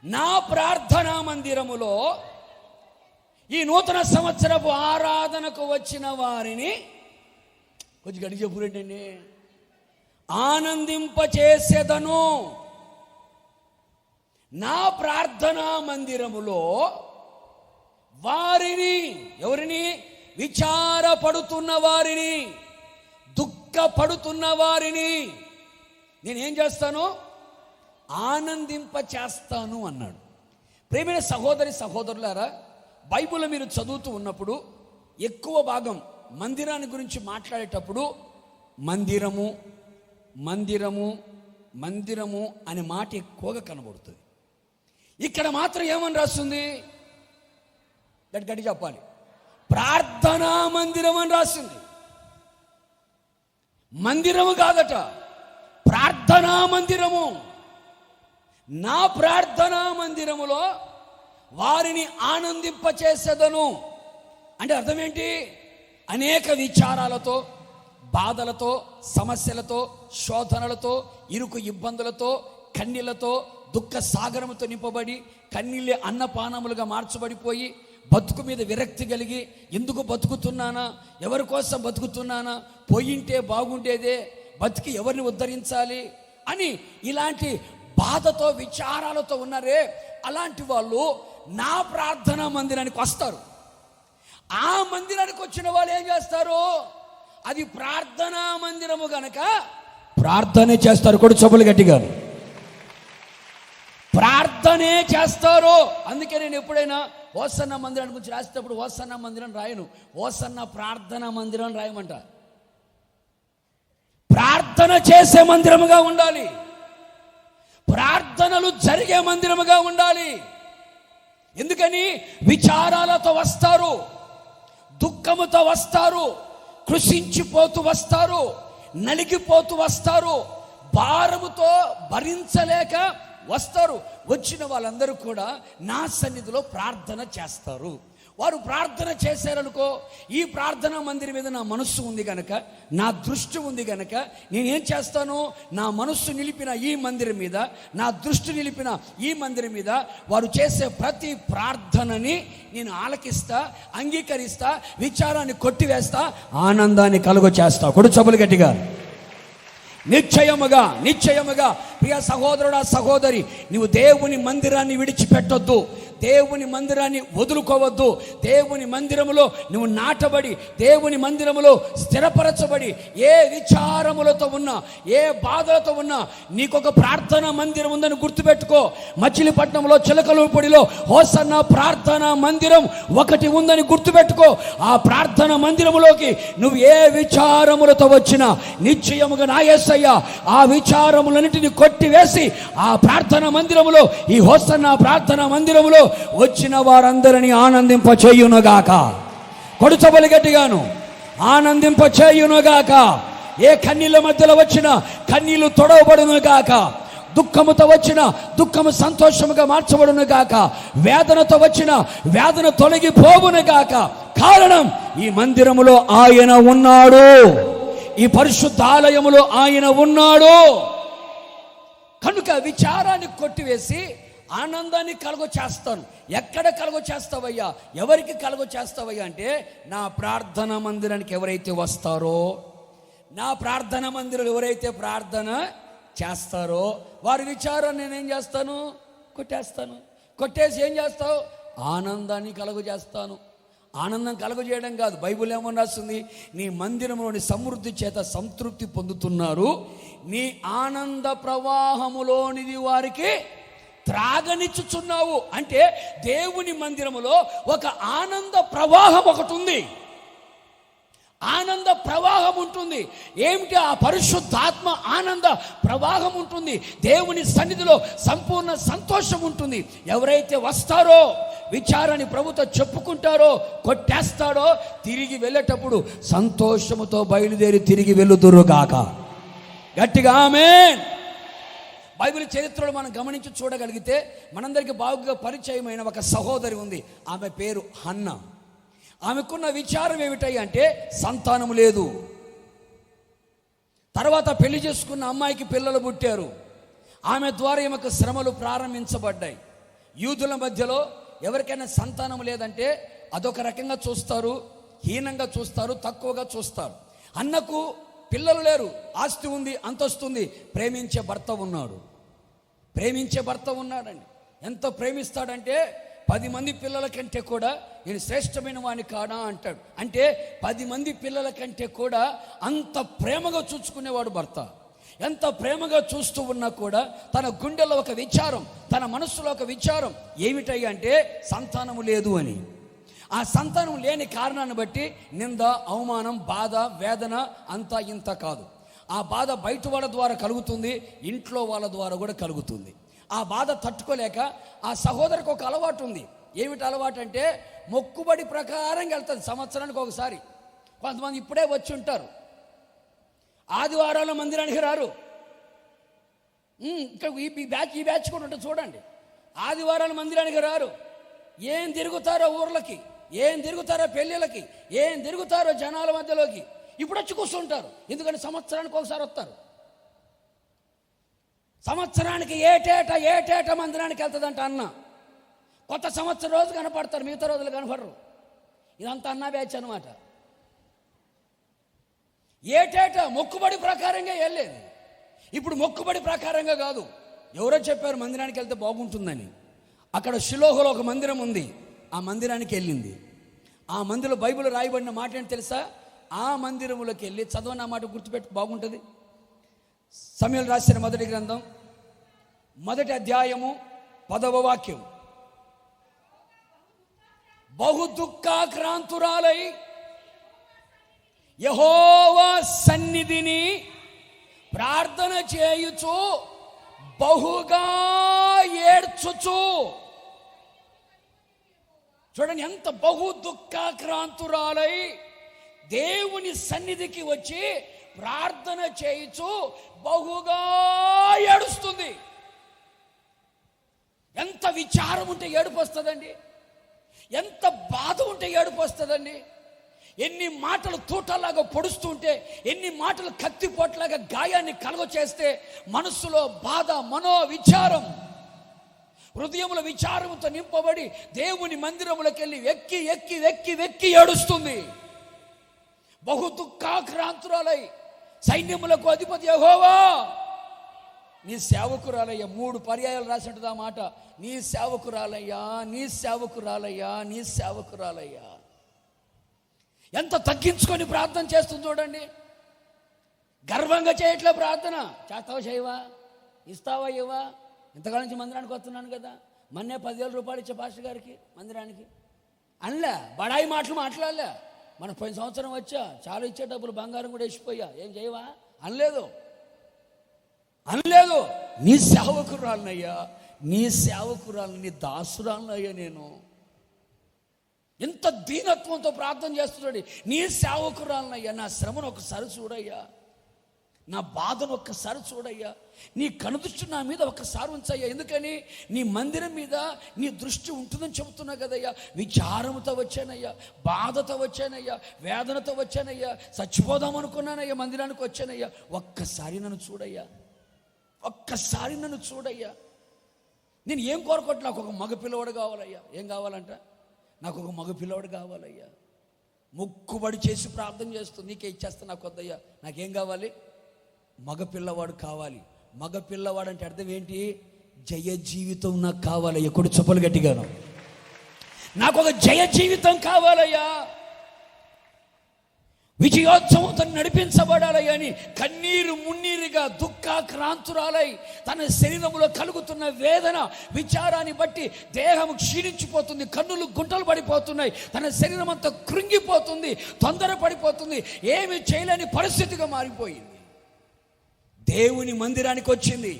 నా ప్రార్థనా మందిరములో ఈ నూతన సంవత్సరపు ఆరాధనకు వచ్చిన వారిని, కొంచెం గడి చెప్పురేంటండి, ఆనందింపచేసేదను. నా ప్రార్థనా మందిరములో వారిని, ఎవరిని? విచారపడుతున్న వారిని, దుఃఖపడుతున్న వారిని నేనేం చేస్తాను? ఆనందింపచేస్తాను అన్నాడు. ప్రియమైన సహోదరి సహోదరులారా, బైబిల్ మీరు చదువుతూ ఉన్నప్పుడు ఎక్కువ భాగం మందిరాన్ని గురించి మాట్లాడేటప్పుడు మందిరము అనే మాట ఎక్కువగా కనబడుతుంది. ఇక్కడ మాత్రం ఏమని రాస్తుంది? గట్టి చెప్పాలి. ప్రార్థనా మందిరం అని రాసింది. మందిరము కాదట, ప్రార్థనా మందిరము. నా ప్రార్థనా మందిరములో వారిని ఆనందింపచేసేదను అంటే అర్థం ఏంటి? అనేక విచారాలతో, బాధలతో, సమస్యలతో, శోధనలతో, ఇరుకు ఇబ్బందులతో, కన్నీళ్లతో, దుఃఖ సాగరముతో నింపబడి కన్నీళ్ళే అన్నపానములుగా మార్చబడిపోయి బతుకు మీద విరక్తి కలిగి, ఎందుకు బతుకుతున్నానా, ఎవరి కోసం బతుకుతున్నానా, పోయింటే బాగుండేదే, బతికి ఎవరిని ఉద్ధరించాలి అని ఇలాంటి బాధతో విచారాలతో ఉన్నారే, అలాంటి వాళ్ళు నా ప్రార్థనా మందిరానికి వస్తారు. ఆ మందిరానికి వచ్చిన వాళ్ళు ఏం చేస్తారు? అది ప్రార్థనా మందిరము గనక ప్రార్థనే చేస్తారు. కొడు చెప్పులు గట్టిగా ప్రార్థనే చేస్తారు. అందుకే నేను ఎప్పుడైనా హోసన్న మందిరాన్ని గురించి రాసేటప్పుడు హోసన్న మందిరం రాయను, హోసన్న ప్రార్థనా మందిరం రాయమంట. ప్రార్థన చేసే మందిరముగా ఉండాలి, ప్రార్థనలు జరిగే మందిరముగా ఉండాలి. ఎందుకని? విచారాలతో వస్తారు, దుఃఖముతో వస్తారు, కృషించిపోతూ వస్తారు, నలిగిపోతూ వస్తారు, భారముతో భరించలేక వస్తారు. వచ్చిన వాళ్ళందరూ కూడా నా సన్నిధిలో ప్రార్థన చేస్తారు. వారు ప్రార్థన చేశారనుకో, ఈ ప్రార్థనా మందిరం మీద నా మనస్సు ఉంది కనుక, నా దృష్టి ఉంది కనుక నేనేం చేస్తాను? నా మనస్సు నిలిపిన ఈ మందిరం మీద, నా దృష్టి నిలిపిన ఈ మందిరం మీద వారు చేసే ప్రతి ప్రార్థనని నేను ఆలకిస్తా, అంగీకరిస్తా, విచారాన్ని కొట్టివేస్తా, ఆనందాన్ని కలుగ చేస్తా. కొడు చెప్పులు గట్టిగా. నిశ్చయముగా ప్రియ సహోదరుడా, సహోదరి, నువ్వు దేవుని మందిరాన్ని విడిచిపెట్టొద్దు, దేవుని మందిరాన్ని వదులుకోవద్దు. దేవుని మందిరములో నువ్వు నాటబడి, దేవుని మందిరములో స్థిరపరచబడి, ఏ విచారములతో ఉన్నా, ఏ బాధలతో ఉన్నా, నీకొక ప్రార్థనా మందిరం ఉందని గుర్తుపెట్టుకో. మచిలీపట్నంలో చిలకలూరిపొడిలో హోసన్న ప్రార్థనా మందిరం ఒకటి ఉందని గుర్తుపెట్టుకో. ఆ ప్రార్థనా మందిరములోకి నువ్వు ఏ విచారములతో వచ్చినా నిశ్చయముగా నా యేసయ్య ఆ విచారములన్నిటిని కొట్టివేసి ఆ ప్రార్థనా మందిరములో, ఈ హోసన్న ప్రార్థనా మందిరములో వచ్చిన వారందరినీ ఆనందింపచేయునుగాక. కొడుచబలి గట్టిగాను ఆనందింపచేయునుగాక. ఏ కన్నీళ్ళ మధ్యలో వచ్చిన కన్నీళ్లు తొడవబడునుగాక. దుఃఖముతో వచ్చిన దుఃఖము సంతోషముగా మార్చబడునుగాక. వేదనతో వచ్చిన వేదన తొలగిపోవునుగాక. కారణం, ఈ మందిరములో ఆయన ఉన్నాడు, ఈ పరిశుద్ధ ఆలయములో ఆయన ఉన్నాడు. కనుక విచారాన్ని కొట్టివేసి ఆనందాన్ని కలుగ చేస్తాను. ఎక్కడ కలుగ చేస్తావయ్యా? ఎవరికి కలుగ చేస్తావయ్యా అంటే, నా ప్రార్థనా మందిరానికి ఎవరైతే వస్తారో, నా ప్రార్థనా మందిరం ఎవరైతే ప్రార్థన చేస్తారో వారి విచారాన్ని నేనేం చేస్తాను? కొట్టేస్తాను. కొట్టేసి ఏం చేస్తావు? ఆనందాన్ని కలుగ చేస్తాను. ఆనందం కలుగజేయడం కాదు, బైబిల్ ఏమని రాస్తుంది? నీ మందిరంలోని సమృద్ధి చేత సంతృప్తి పొందుతున్నారు, నీ ఆనంద ప్రవాహములోనిది వారికి త్రాగనిచ్చుచున్నావు. అంటే దేవుని మందిరములో ఒక ఆనంద ప్రవాహం ఒకటి ఉంది, ఆనంద ప్రవాహం ఉంటుంది. ఏమిటి? ఆ పరిశుద్ధాత్మ ఆనంద ప్రవాహం ఉంటుంది. దేవుని సన్నిధిలో సంపూర్ణ సంతోషం ఉంటుంది. ఎవరైతే వస్తారో, విచారాన్ని ప్రభుతో చెప్పుకుంటారో, కొట్టేస్తాడో, తిరిగి వెళ్ళేటప్పుడు సంతోషముతో బయలుదేరి తిరిగి వెళ్ళుదురుగాక. గట్టిగా ఆమేన్. బైబిల్ చరిత్రలో మనం గమనించి చూడగలిగితే మనందరికీ బాగా పరిచయమైన ఒక సహోదరి ఉంది. ఆమె పేరు హన్న. ఆమెకున్న విచారం ఏమిటాయి అంటే, సంతానం లేదు. తర్వాత పెళ్లి చేసుకున్న అమ్మాయికి పిల్లలు పుట్టారు. ఆమె ద్వారా ఈమెకు శ్రమలు ప్రారంభించబడ్డాయి. యూదుల మధ్యలో ఎవరికైనా సంతానం లేదంటే అదొక రకంగా చూస్తారు, హీనంగా చూస్తారు, తక్కువగా చూస్తారు. అన్నకు పిల్లలు లేరు, ఆస్తి ఉంది, అంతస్తుంది, ప్రేమించే భర్త ఉన్నాడండి. ఎంత ప్రేమిస్తాడంటే 10 మంది పిల్లల కంటే కూడా నేను శ్రేష్టమైన వాడిని కాడా అంటాడు. అంటే 10 మంది పిల్లల కంటే కూడా అంత ప్రేమగా చూసుకునేవాడు భర్త. ఎంత ప్రేమగా చూస్తూ ఉన్నా కూడా తన గుండెలో ఒక విచారం, తన మనస్సులో ఒక విచారం ఏమిటయ్యా అంటే, సంతానము లేదు అని. ఆ సంతానం లేని కారణాన్ని బట్టి నింద, అవమానం, బాధ, వేదన అంతా ఇంత కాదు. ఆ బాధ బయట వాళ్ళ ద్వారా కలుగుతుంది, ఇంట్లో వాళ్ళ ద్వారా కూడా కలుగుతుంది. ఆ బాధ తట్టుకోలేక ఆ సహోదరికి ఒక అలవాటు ఉంది. ఏమిటి అలవాటు అంటే, మొక్కుబడి ప్రకారం వెళ్తుంది సంవత్సరానికి ఒకసారి. కొంతమంది ఇప్పుడే వచ్చి ఉంటారు, ఆదివారాల మందిరానికి రారు. ఇక్కడ ఈ బ్యాచ్ కూడా ఉంటుంది చూడండి. ఆదివారాల మందిరానికి రారు. ఏం తిరుగుతారో ఊర్లకి, ఏం తిరుగుతారో పెళ్ళిళ్ళకి, ఏం తిరుగుతారో జనాల మధ్యలోకి. ఇప్పుడు వచ్చి కూర్చుంటారు. ఎందుకంటే సంవత్సరానికి ఒకసారి వస్తారు. సంవత్సరానికి ఏటేటా మందిరానికి వెళ్తుందంట అన్న. కొత్త సంవత్సరం రోజు కనపడతారు, మిగతా రోజులు కనపడరు. ఇదంతా అన్న బ్యాచ్ అనమాట. ఏటేటా మొక్కుబడి ప్రకారంగా వెళ్ళేది. ఇప్పుడు మొక్కుబడి ప్రకారంగా కాదు. ఎవరో చెప్పారు మందిరానికి వెళ్తే బాగుంటుందని. అక్కడ షిలోహులో ఒక మందిరం ఉంది, ఆ మందిరానికి వెళ్ళింది. ఆ మందిరంలో బైబిల్ రాయబడిన మాట ఏంటి తెలుసా? ఆ మందిరంలోకి వెళ్ళి చదవని ఆ మాట గుర్తుపెట్టు, బాగుంటుంది. సమూయేలు రాసిన మొదటి గ్రంథం 1వ అధ్యాయము 10వ వాక్యం. బహు దుఃఖాక్రాంతురాలై యెహోవా సన్నిధిని ప్రార్థన చేయుచు బహుగా ఏడ్చుచు. చూడండి, ఎంత బహు దుఃఖాక్రాంతురాలై దేవుని సన్నిధికి వచ్చి ప్రార్థన చేయుచు బహుగా ఏడుస్తుంది. ఎంత విచారం ఉంటే ఏడుపు వస్తుందండి, ఎంత బాధ ఉంటే ఏడుపు వస్తుందండి. ఎన్ని మాటలు తూటలాగా పొడుస్తుంటే, ఎన్ని మాటలు కత్తిపోట్లాగా గాయాన్ని కలుగ చేస్తే మనస్సులో బాధ, మనో విచారం, హృదయముల విచారంతో నింపబడి దేవుని మందిరములకు వెళ్ళి వెక్కి వెక్కి వెక్కి వెక్కి ఏడుస్తుంది. బహు దుఃఖాక్రాంతురాలై సైన్యములకు అధిపతి యెహోవా నీ సేవకురాలయ్యా. 3 పర్యాయాలు రాసినట్టు ఆ మాట. నీ సేవకురాలయ్యా, నీ సేవకురాలయ్యా, నీ సేవకురాలయ్యా. ఎంత తగ్గించుకొని ప్రార్థన చేస్తుంది చూడండి. గర్వంగా చేయట్లే ప్రార్థన. చేస్తావా చేయవా, ఇస్తావా ఇవ్వా. ఇంతకాలం నుంచి మందిరానికి వస్తున్నాను కదా, మొన్నే 10,000 రూపాయలు ఇచ్చే పాస్టర్ గారికి మందిరానికి అనలే. బడాయి మాటలు మాట్లాడలే. మన పోయిన సంవత్సరం వచ్చా చాలా ఇచ్చే డబ్బులు బంగారం కూడా వేసిపోయా, ఏం చేయవా అనలేదు. నీ సేవకురాలనయ్యా, నీ సేవకురాలని, నీ దాసురాలనయ్యా. నేను ఎంత దీనత్వంతో ప్రార్థన చేస్తున్నాడు. నీ సేవకురాలనయ్యా, నా శ్రమను ఒకసారి చూడయ్యా, నా బాధను ఒక్కసారి చూడయ్యా, నీ కనుదృష్టి నా మీద ఒక్కసారి ఉంచయ్యా. ఎందుకని నీ మందిరం మీద నీ దృష్టి ఉంటుందని చెబుతున్నా కదయ్యా. విచారంతో వచ్చానయ్యా, బాధతో వచ్చానయ్యా, వేదనతో వచ్చానయ్యా, చచ్చిపోదాం అనుకున్నానయ్యా, మందిరానికి వచ్చానయ్యా. ఒక్కసారి నన్ను చూడయ్యా, ఒక్కసారి నన్ను చూడయ్యా. నేను ఏం కోరుకోవట్లే, నాకు ఒక మగ పిల్లవాడు కావాలయ్యా. ఏం కావాలంట? నాకు ఒక మగ పిల్లవాడు కావాలయ్యా. మొక్కుబడి చేసి ప్రార్థన చేస్తూ నీకే ఇచ్చేస్తా, నాకు వద్దయ్యా, నాకేం కావాలి? మగ పిల్లవాడు కావాలి. మగ పిల్లవాడు అంటే అర్థం ఏంటి? జయ జీవితం నాకు కావాలయ్యా. కొడు చొప్పలు గట్టిగాను, నాకు ఒక జయ జీవితం కావాలయ్యా. విజయోత్సవంతో నడిపించబడాలయ్యా అని కన్నీరు మున్నీరుగా దుఃఖాక్రాంతురాలై తన శరీరంలో కలుగుతున్న వేదన విచారాన్ని బట్టి దేహం క్షీణించిపోతుంది, కన్నులు గుంటలు పడిపోతున్నాయి, తన శరీరం అంతా కృంగిపోతుంది, తొందర పడిపోతుంది, ఏమి చేయలేని పరిస్థితిగా మారిపోయింది. దేవుని మందిరానికి వచ్చింది,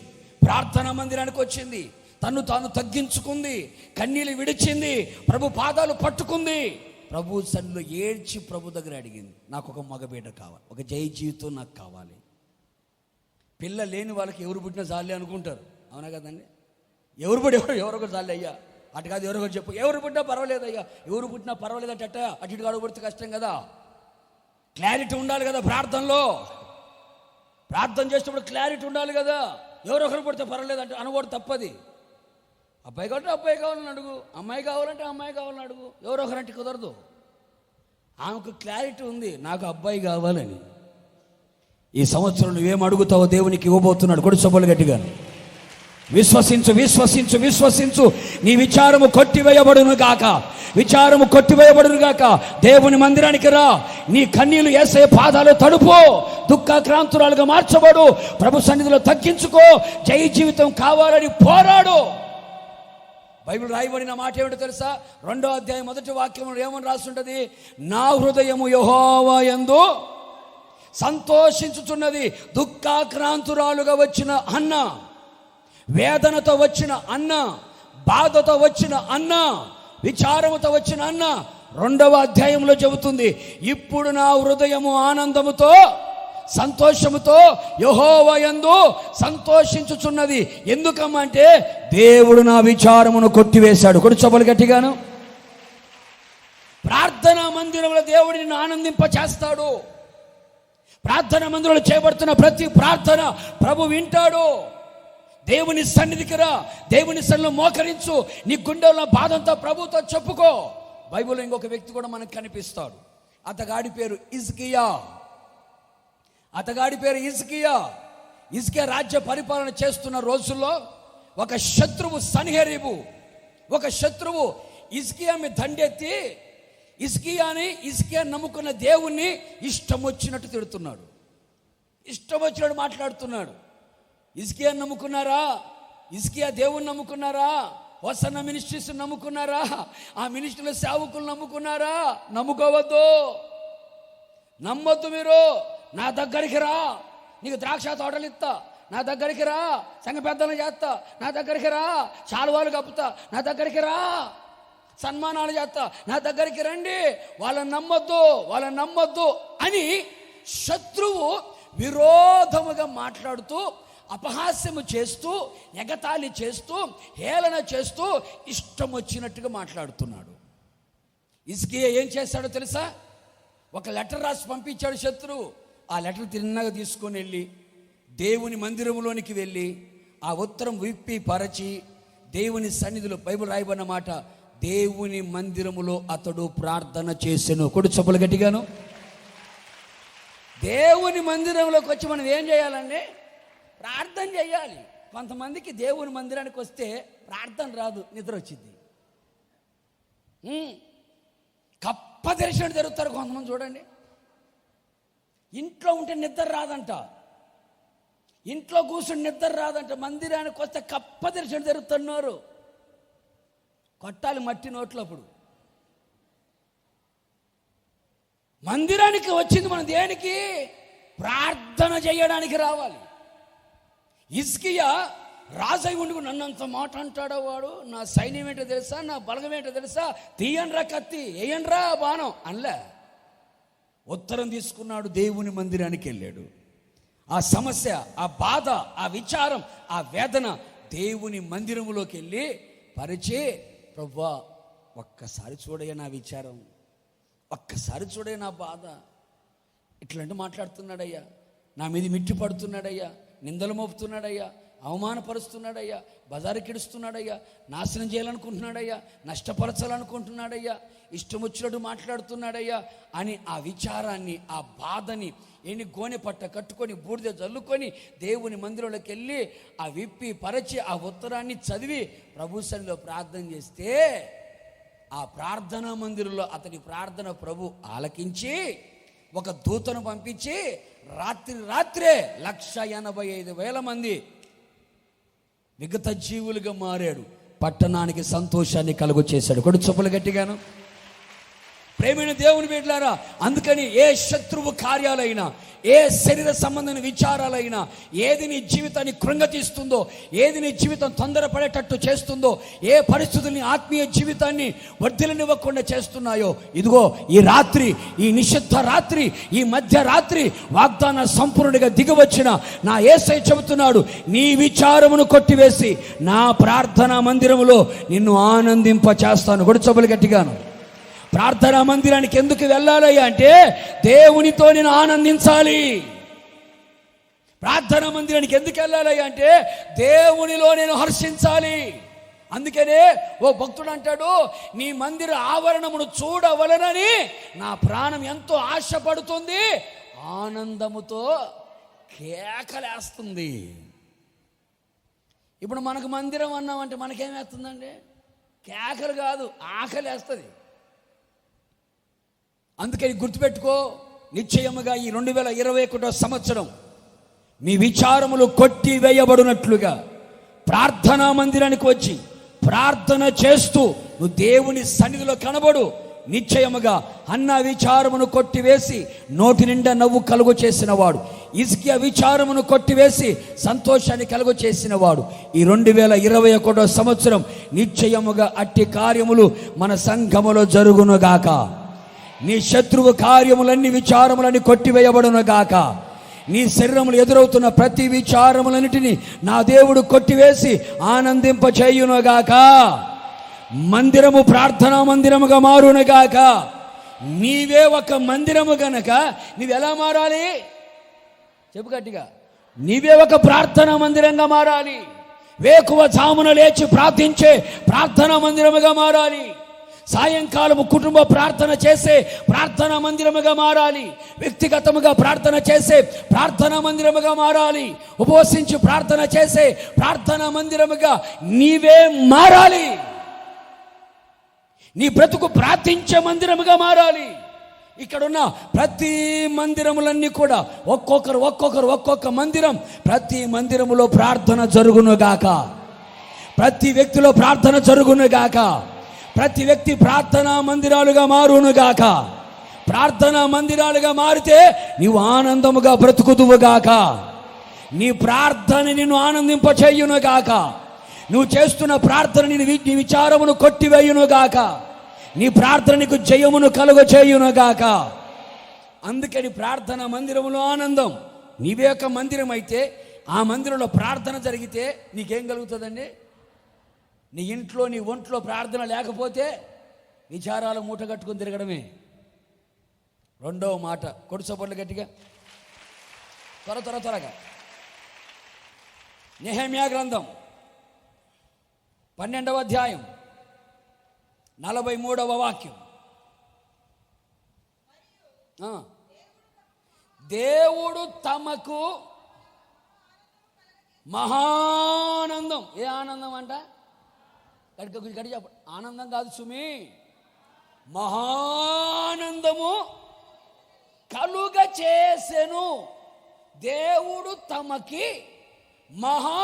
ప్రార్థనా మందిరానికి వచ్చింది, తను తాను తగ్గించుకుంది, కన్నీళ్ళు విడిచింది, ప్రభు పాదాలు పట్టుకుంది, ప్రభు సన్నిధిలో ఏడ్చి ప్రభు దగ్గర అడిగింది, నాకు ఒక మగబిడ్డ కావాలి, ఒక జయ జీవితం నాకు కావాలి. పిల్ల లేని వాళ్ళకి ఎవరు పుట్టినా చాలే అనుకుంటారు, అవునా కదండి? ఎవరొకరు చాలే అయ్యా, అటు కాదు ఎవరొకరు చెప్పు, ఎవరు పుట్టినా పర్వాలేదయ్యా, ఎవరు పుట్టినా పర్వాలేదంటే అట్ట అటు ఇటు అడుగు పడితే కష్టం కదా. క్లారిటీ ఉండాలి కదా ప్రార్థనలో. ప్రార్థన చేసేటప్పుడు క్లారిటీ ఉండాలి కదా. ఎవరొకరు పుడితే పర్వాలేదంటే అనకూడదు, తప్పది. అబ్బాయి కావాలంటే అబ్బాయి కావాలని అడుగు, అమ్మాయి కావాలంటే అమ్మాయి కావాలని అడుగు, ఎవరొకరంటే కుదరదు. ఆమెకు క్లారిటీ ఉంది, నాకు అబ్బాయి కావాలని. ఈ సంవత్సరం నువ్వేం అడుగుతావో దేవునికి ఇవ్వబోతున్నాడు. కొడు సొబ్బలు గట్టిగా విశ్వసించు, విశ్వసించు, విశ్వసించు. నీ విచారము కొట్టివేయబడును గాక, విచారము కొట్టివేయబడును గాక. దేవుని మందిరానికి రా, నీ కన్నీళ్లు యేసయ్య పాదాలు తడుపు, దుఃఖాక్రాంతురాలుగా మార్చబడు, ప్రభు సన్నిధిలో తగ్గించుకో, జయ జీవితం కావాలని పోరాడు. బైబిల్ రాయబడిన మాట ఏమిటో తెలుసా? 2వ అధ్యాయం 1వ వాక్యంలో ఏమని రాస్తుంటది? నా హృదయము యెహోవా యందు సంతోషించుచున్నది. దుఃఖాక్రాంతురాలుగా వచ్చిన అన్న, వేదనతో వచ్చిన అన్న, బాధతో వచ్చిన అన్న, విచారముతో వచ్చిన అన్న 2వ అధ్యాయంలో చెబుతుంది, ఇప్పుడు నా హృదయము ఆనందముతో సంతోషముతో యెహోవా యందు సంతోషించుచున్నది. ఎందుకమ్మంటే దేవుడు నా విచారమును కొట్టివేశాడు. కొడు చొప్పలు గట్టిగాను. ప్రార్థనా మందిరంలో దేవుడు నిన్ను ఆనందింప చేస్తాడు. ప్రార్థనా మందిరంలో చేయబడుతున్న ప్రతి ప్రార్థన ప్రభు వింటాడు. దేవుని సన్నిధికి రా, దేవుని సన్నిధిలో మోకరించు, నీ గుండెల్లో బాధంతా ప్రభుతో చెప్పుకో. బైబిల్లో ఇంకొక వ్యక్తి కూడా మనకు కనిపిస్తాడు. అతగాడి పేరు హిజ్కియా. అతగాడి పేరు హిజ్కియా. హిజ్కియా రాజ్య పరిపాలన చేస్తున్న రోజుల్లో ఒక శత్రువు సన్హెరీబు, ఒక శత్రువు హిజ్కియా మీద దండెత్తి హిజ్కియా నమ్ముకున్న దేవుణ్ణి ఇష్టం వచ్చినట్టు తిడుతున్నాడు, ఇష్టం వచ్చినట్టు మాట్లాడుతున్నాడు. హిజ్కియా నమ్ముకున్నారా? హిజ్కియా దేవుణ్ణి నమ్ముకున్నారా? Hosanna ministries నమ్ముకున్నారా? ఆ మినిస్ట్రీల సేవకులు నమ్ముకున్నారా? నమ్ముకోవద్దు, నమ్మొద్దు. మీరు నా దగ్గరికి రా, నీకు ద్రాక్ష తోటలు ఇస్తా, నా దగ్గరికి రా, సంఘ పెద్దలను చేస్తా, నా దగ్గరికి రా, శాలువాలు కప్పుతా, నా దగ్గరికి రా, సన్మానాలు చేస్తా, నా దగ్గరికి రండి. వాళ్ళని నమ్మొద్దు అని శత్రువు విరోధముగా మాట్లాడుతూ, అపహాస్యము చేస్తూ, ఎగతాళి చేస్తూ, హేళన చేస్తూ, ఇష్టం వచ్చినట్టుగా మాట్లాడుతున్నాడు. హిజ్కియా ఏం చేశాడో తెలుసా? ఒక లెటర్ రాసి పంపించాడు శత్రువు. ఆ లెటర్ తిన్నగా తీసుకొని వెళ్ళి దేవుని మందిరంలోనికి వెళ్ళి ఆ ఉత్తరం విప్పి పరచి దేవుని సన్నిధిలో, బైబిల్ రాయబడిన మాట, దేవుని మందిరములో అతడు ప్రార్థన చేసెను. కొడు చొప్పులు గట్టిగాను. దేవుని మందిరంలోకి వచ్చి మనం ఏం చేయాలండి? ప్రార్థన చేయాలి. కొంతమందికి దేవుని మందిరానికి వస్తే ప్రార్థన రాదు, నిద్ర వచ్చింది. కప్ప దర్శనం జరుగుతారు కొంతమంది. చూడండి, ఇంట్లో ఉంటే నిద్ర రాదంట, ఇంట్లో కూర్చుని నిద్ర రాదంట, మందిరానికి వస్తే కప్ప దర్శనం జరుగుతున్నారు. కొట్టాలి మట్టి నోట్లో. అప్పుడు మందిరానికి వచ్చింది మనం దేనికి? ప్రార్థన చేయడానికి రావాలి. హిజ్కియా రాజై ఉండి నన్నంత మాట అంటాడో వాడు, నా సైన్యం ఏంటో తెలుసా, నా బలగం ఏంటో తెలుసా, తీయండ్రా కత్తి, వేయండ్రా బాణం అనలే. ఉత్తరం తీసుకున్నాడు, దేవుని మందిరానికి వెళ్ళాడు. ఆ సమస్య, ఆ బాధ, ఆ విచారం, ఆ వేదన దేవుని మందిరంలోకి వెళ్ళి పరిచే, ప్రభువా ఒక్కసారి చూడయ్యా నా విచారం, ఒక్కసారి చూడయ్యా నా బాధ, ఇట్లాంటి మాట్లాడుతున్నాడయ్యా, నా మీద మిట్టి పడుతున్నాడయ్యా, నిందలు మోపుతున్నాడయ్యా, అవమానపరుస్తున్నాడయ్యా, బజారుకిడుస్తున్నాడయ్యా, నాశనం చేయాలనుకుంటున్నాడయ్యా, నష్టపరచాలనుకుంటున్నాడయ్యా, ఇష్టం వచ్చినట్టు మాట్లాడుతున్నాడయ్యా అని ఆ విచారాన్ని, ఆ బాధని గోనె పట్ట కట్టుకొని బూడిద జల్లుకొని దేవుని మందిరంలోకి వెళ్ళి ఆ విప్పి పరిచి ఆ ఉత్తరాన్ని చదివి ప్రభు సన్నిధిలో ప్రార్థన చేస్తే, ఆ ప్రార్థనా మందిరంలో అతని ప్రార్థన ప్రభు ఆలకించి ఒక దూతను పంపించి రాత్రే 185,000 మంది విగత జీవులుగా మారాడు. పట్టణానికి సంతోషాన్ని కలుగు చేశాడు. కొడు చొప్పులు గట్టిగాను. ప్రేమైన దేవుని బిడ్డలారా, అందుకని ఏ శత్రువు కార్యాలైనా, ఏ శరీర సంబంధమైన విచారాలైనా, ఏది నీ జీవితాన్ని కృంగతీస్తుందో, ఏది నీ జీవితం తొందరపడేటట్టు చేస్తుందో, ఏ పరిస్థితుల్ని ఆత్మీయ జీవితాన్ని వర్ధిల్లనివ్వకుండా చేస్తున్నాయో, ఇదిగో ఈ రాత్రి, ఈ నిషిద్ధ రాత్రి, ఈ మధ్యరాత్రి వాగ్దాన సంపూర్ణుడిగా దిగవచ్చిన నా యేసయ్య చెబుతున్నాడు, నీ విచారమును కొట్టివేసి నా ప్రార్థనా మందిరములో నిన్ను ఆనందింప చేస్తాను. గొడుచబలు గట్టిగాను. ప్రార్థనా మందిరానికి ఎందుకు వెళ్ళాలి అంటే దేవునితో నేను ఆనందించాలి. ప్రార్థనా మందిరానికి ఎందుకు వెళ్ళాలి అంటే దేవునిలో నేను హర్షించాలి. అందుకనే ఓ భక్తుడు అంటాడు, నీ మందిర ఆవరణమును చూడవలనని నా ప్రాణం ఎంతో ఆశపడుతుంది, ఆనందముతో కేకలేస్తుంది. ఇప్పుడు మనకు మందిరం అన్నామంటే మనకేమేస్తుందండి? కేకలు కాదు, ఆకలేస్తుంది. అందుకని గుర్తుపెట్టుకో, నిశ్చయముగా ఈ 2021 సంవత్సరం మీ విచారములు కొట్టివేయబడినట్లుగా ప్రార్థనా మందిరానికి వచ్చి ప్రార్థన చేస్తూ నువ్వు దేవుని సన్నిధిలో కనబడు. నిశ్చయముగా అన్న విచారమును కొట్టివేసి నోటి నిండా నవ్వు కలుగు చేసిన వాడు, హిజ్కియా విచారమును కొట్టివేసి సంతోషాన్ని కలుగు చేసిన వాడు. ఈ 2021 సంవత్సరం నిశ్చయముగా అట్టి కార్యములు మన సంఘములో జరుగునుగాక. నీ శత్రువు కార్యములన్నీ, విచారములన్నీ కొట్టివేయబడునుగాక. నీ శరీరములు ఎదురవుతున్న ప్రతి విచారములన్నిటినీ నా దేవుడు కొట్టివేసి ఆనందింపచేయునుగాక. మందిరము ప్రార్థనా మందిరముగా మారునుగాక. నీవే ఒక మందిరము గనక నీవెలా మారాలి? చెప్పు గట్టిగా. నీవే ఒక ప్రార్థనా మందిరంగా మారాలి. వేకువ జామున లేచి ప్రార్థించే ప్రార్థనా మందిరముగా మారాలి. సాయంకాలము కుటుంబ ప్రార్థన చేసే ప్రార్థనా మందిరముగా మారాలి. వ్యక్తిగతముగా ప్రార్థన చేసే ప్రార్థనా మందిరముగా మారాలి. ఉపవసించి ప్రార్థన చేసే ప్రార్థనా మందిరముగా నీవే మారాలి. నీ బ్రతుకు ప్రార్థించే మందిరముగా మారాలి. ఇక్కడున్న ప్రతి మందిరములన్నీ కూడా ఒక్కొక్క మందిరం, ప్రతి మందిరములో ప్రార్థన జరుగునుగాక. ప్రతి వ్యక్తిలో ప్రార్థన జరుగునుగాక. ప్రతి వ్యక్తి ప్రార్థనా మందిరాలుగా మారునుగాక. ప్రార్థనా మందిరాలుగా మారితే నీవు ఆనందముగా బ్రతుకుదువుగాక. నీ ప్రార్థన నిన్ను ఆనందింపచేయునుగాక. నువ్వు చేస్తున్న ప్రార్థన నీ విచారమును కొట్టివేయునుగాక. నీ ప్రార్థన నీకు జయమును కలుగచేయునుగాక. అందుకని ప్రార్థనా మందిరములో ఆనందం. నీవే ఒక మందిరం అయితే ఆ మందిరంలో ప్రార్థన జరిగితే నీకేం కలుగుతుందండి? నీ ఇంట్లో, నీ ఒంట్లో ప్రార్థన లేకపోతే విచారాలు మూట కట్టుకుని తిరగడమే. రెండవ మాట, కొడుసపొట్లు గట్టిగా త్వరగా. నెహెమ్యా గ్రంథం 12వ అధ్యాయం 43వ వాక్యం. దేవుడు తమకు మహానందం. ఏ ఆనందం అంట? గడి చెప్ప. ఆనందం కాదు సుమి, మహానందము కలుగ చేసెను. దేవుడు తమకి మహా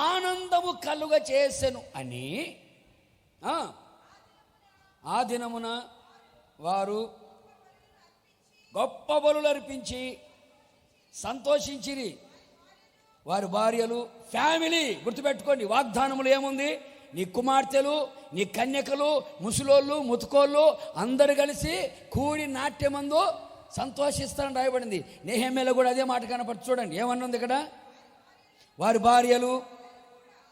ఆనందము కలుగ చేసెను అని ఆ దినమున వారు గొప్ప బలులు అర్పించి సంతోషించిరి. వారి భార్యలు, ఫ్యామిలీ గుర్తుపెట్టుకోండి. వాగ్దానములు ఏముంది? నీ కుమార్తెలు, నీ కన్యకలు, ముసలోళ్ళు, ముతుకోళ్ళు అందరు కలిసి కూడి నాట్యమందు సంతోషిస్తారని రాయబడింది. నెహెమ్యాలో కూడా అదే మాట కనపడుతుంది. చూడండి ఏమన్నది ఇక్కడ. వారి భార్యలు,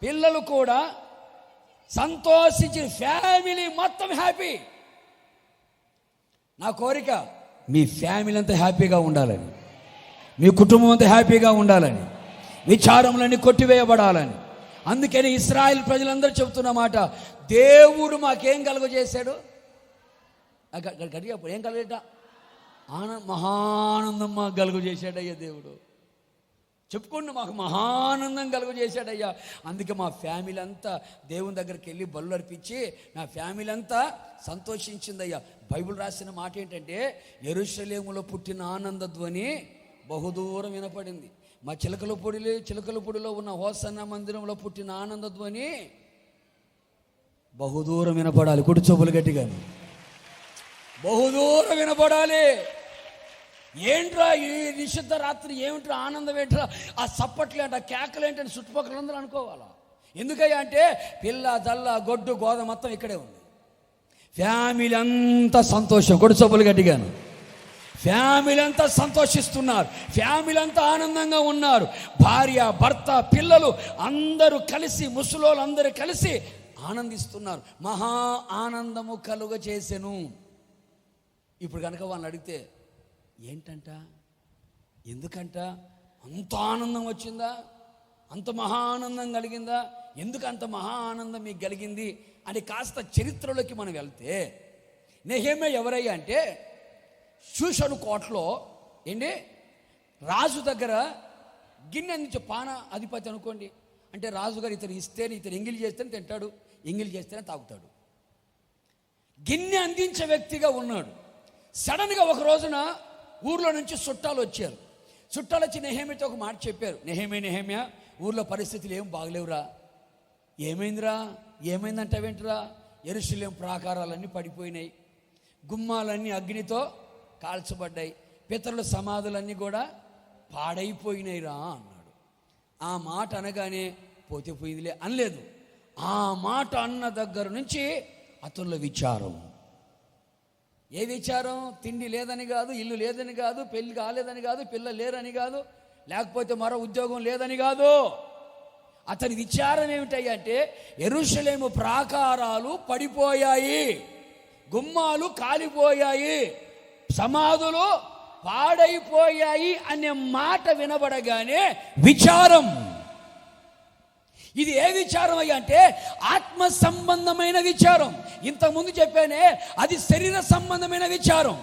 పిల్లలు కూడా సంతోషించి, ఫ్యామిలీ మొత్తం హ్యాపీ. నా కోరిక మీ ఫ్యామిలీ అంతా హ్యాపీగా ఉండాలని, మీ కుటుంబం అంతా హ్యాపీగా ఉండాలని, విచారములన్నీ కొట్టివేయబడాలని. అందుకని ఇశ్రాయేల్ ప్రజలందరూ చెబుతున్న మాట, దేవుడు మాకేం కలుగజేశాడు? గట్టిగా ఏం కలుగట? మహానందం మాకు కలుగజేశాడయ్యా దేవుడు. చెప్పుకోండి, మాకు మహానందం కలుగజేశాడయ్యా. అందుకే మా ఫ్యామిలీ అంతా దేవుని దగ్గరికి వెళ్ళి బలులు అర్పించి నా ఫ్యామిలీ అంతా సంతోషించిందయ్యా. బైబిల్ రాసిన మాట ఏంటంటే, యెరూషలేములో పుట్టిన ఆనంద ధ్వని బహుదూరం వినపడింది. మా చిలకలపూడిలో ఉన్న హోసన్న మందిరంలో పుట్టిన ఆనంద ధ్వని బహుదూరం వినపడాలి. కుడి చెవులు గట్టిగా బహుదూరం వినపడాలి. ఏంట్రా ఈ నిషిద్ధ రాత్రి, ఏమిట్రా ఆనందం, ఏంట్రా ఆ సప్పట్లు ఏంట, కేకలు ఏంటని చుట్టుపక్కల అందరూ అనుకోవాలా? ఎందుకయ్యా అంటే పిల్ల దల్ల గొడ్డు గోద మొత్తం ఇక్కడే ఉంది. ఫ్యామిలీ అంతా సంతోషం. కొడు చెప్పులు గట్టిగాను. ఫ్యామిలీ అంతా సంతోషిస్తున్నారు, ఫ్యామిలీ అంతా ఆనందంగా ఉన్నారు. భార్య, భర్త, పిల్లలు అందరూ కలిసి, ముసలోళ్ళు అందరూ కలిసి ఆనందిస్తున్నారు. మహా ఆనందము కలుగ చేసెను. ఇప్పుడు కనుక వాళ్ళని అడిగితే ఏంటంట, ఎందుకంట అంత ఆనందం వచ్చిందా, అంత మహా ఆనందం కలిగిందా, ఎందుకు అంత మహా ఆనందం మీకు కలిగింది అని కాస్త చరిత్రలోకి మనం వెళ్తే, నెహెమ్యా ఎవరయ్యా అంటే షూషను కోటలో ఏంటి రాజు దగ్గర గిన్నె అందించే పాన అధిపతి అనుకోండి. అంటే రాజుగారు ఇతను ఇస్తేనే, ఇతను ఎంగిలి చేస్తేనే తింటాడు, ఎంగిలి చేస్తేనే తాగుతాడు. గిన్నె అందించే వ్యక్తిగా ఉన్నాడు. సడన్గా ఒక రోజున ఊర్లో నుంచి చుట్టాలు వచ్చారు. చుట్టాలు వచ్చి నెహెమ్యాతో ఒక మాట చెప్పారు. నెహెమ్యా ఊర్లో పరిస్థితులు ఏం బాగలేవురా. ఏమైందిరా? ఏమైందంటావేంటిరా? యెరూషలేము ప్రాకారాలన్నీ పడిపోయినాయి, గుమ్మాలన్నీ అగ్నితో కాల్చబడ్డాయి, పితరుల సమాధులన్నీ కూడా పాడైపోయినాయిరా అన్నాడు. ఆ మాట అనగానే పోతే పోయిందిలే అనలేదు. ఆ మాట అన్న దగ్గర నుంచి అతనిలో విచారం. ఏ విచారం? తిండి లేదని కాదు, ఇల్లు లేదని కాదు, పెళ్లి కాలేదని కాదు, పిల్లలు లేరని కాదు, లేకపోతే మరో ఉద్యోగం లేదని కాదు. అతని విచారం ఏమిటంటే యెరూషలేము ప్రాకారాలు పడిపోయాయి, గుమ్మాలు కాలిపోయాయి, సమాధులు పాడైపోయాయి అనే మాట వినబడగానే విచారం. ఇది ఏ విచారం అయ్యా అంటే ఆత్మ సంబంధమైన విచారం. ఇంతకుముందు చెప్పానే, అది శరీర సంబంధమైన విచారం.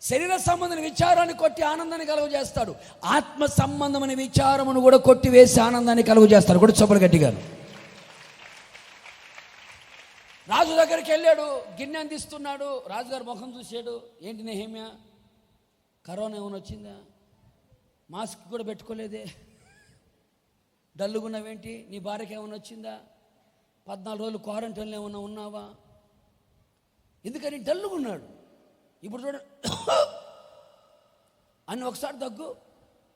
శరీర సంబంధమైన విచారాన్ని కొట్టి ఆనందాన్ని కలుగు చేస్తాడు, ఆత్మ సంబంధమైన విచారమును కూడా కొట్టి వేసి ఆనందాన్ని కలుగు చేస్తాడు. కూడా చొప్పలు గట్టిగా. రాజు దగ్గరికి వెళ్ళాడు, గిన్నె అందిస్తున్నాడు. రాజుగారు ముఖం చూశాడు. ఏంటి నెహెమ్యా, కరోనా ఏమైనా వచ్చిందా? మాస్క్ కూడా పెట్టుకోలేదే, డల్లుగున్నావేంటి? నీ భార్యకి ఏమైనా వచ్చిందా? 14 రోజులు క్వారంటైన్లో ఏమైనా ఉన్నావా? ఎందుకని డల్లుగున్నాడు. ఇప్పుడు చూడ అని ఒకసారి దగ్గు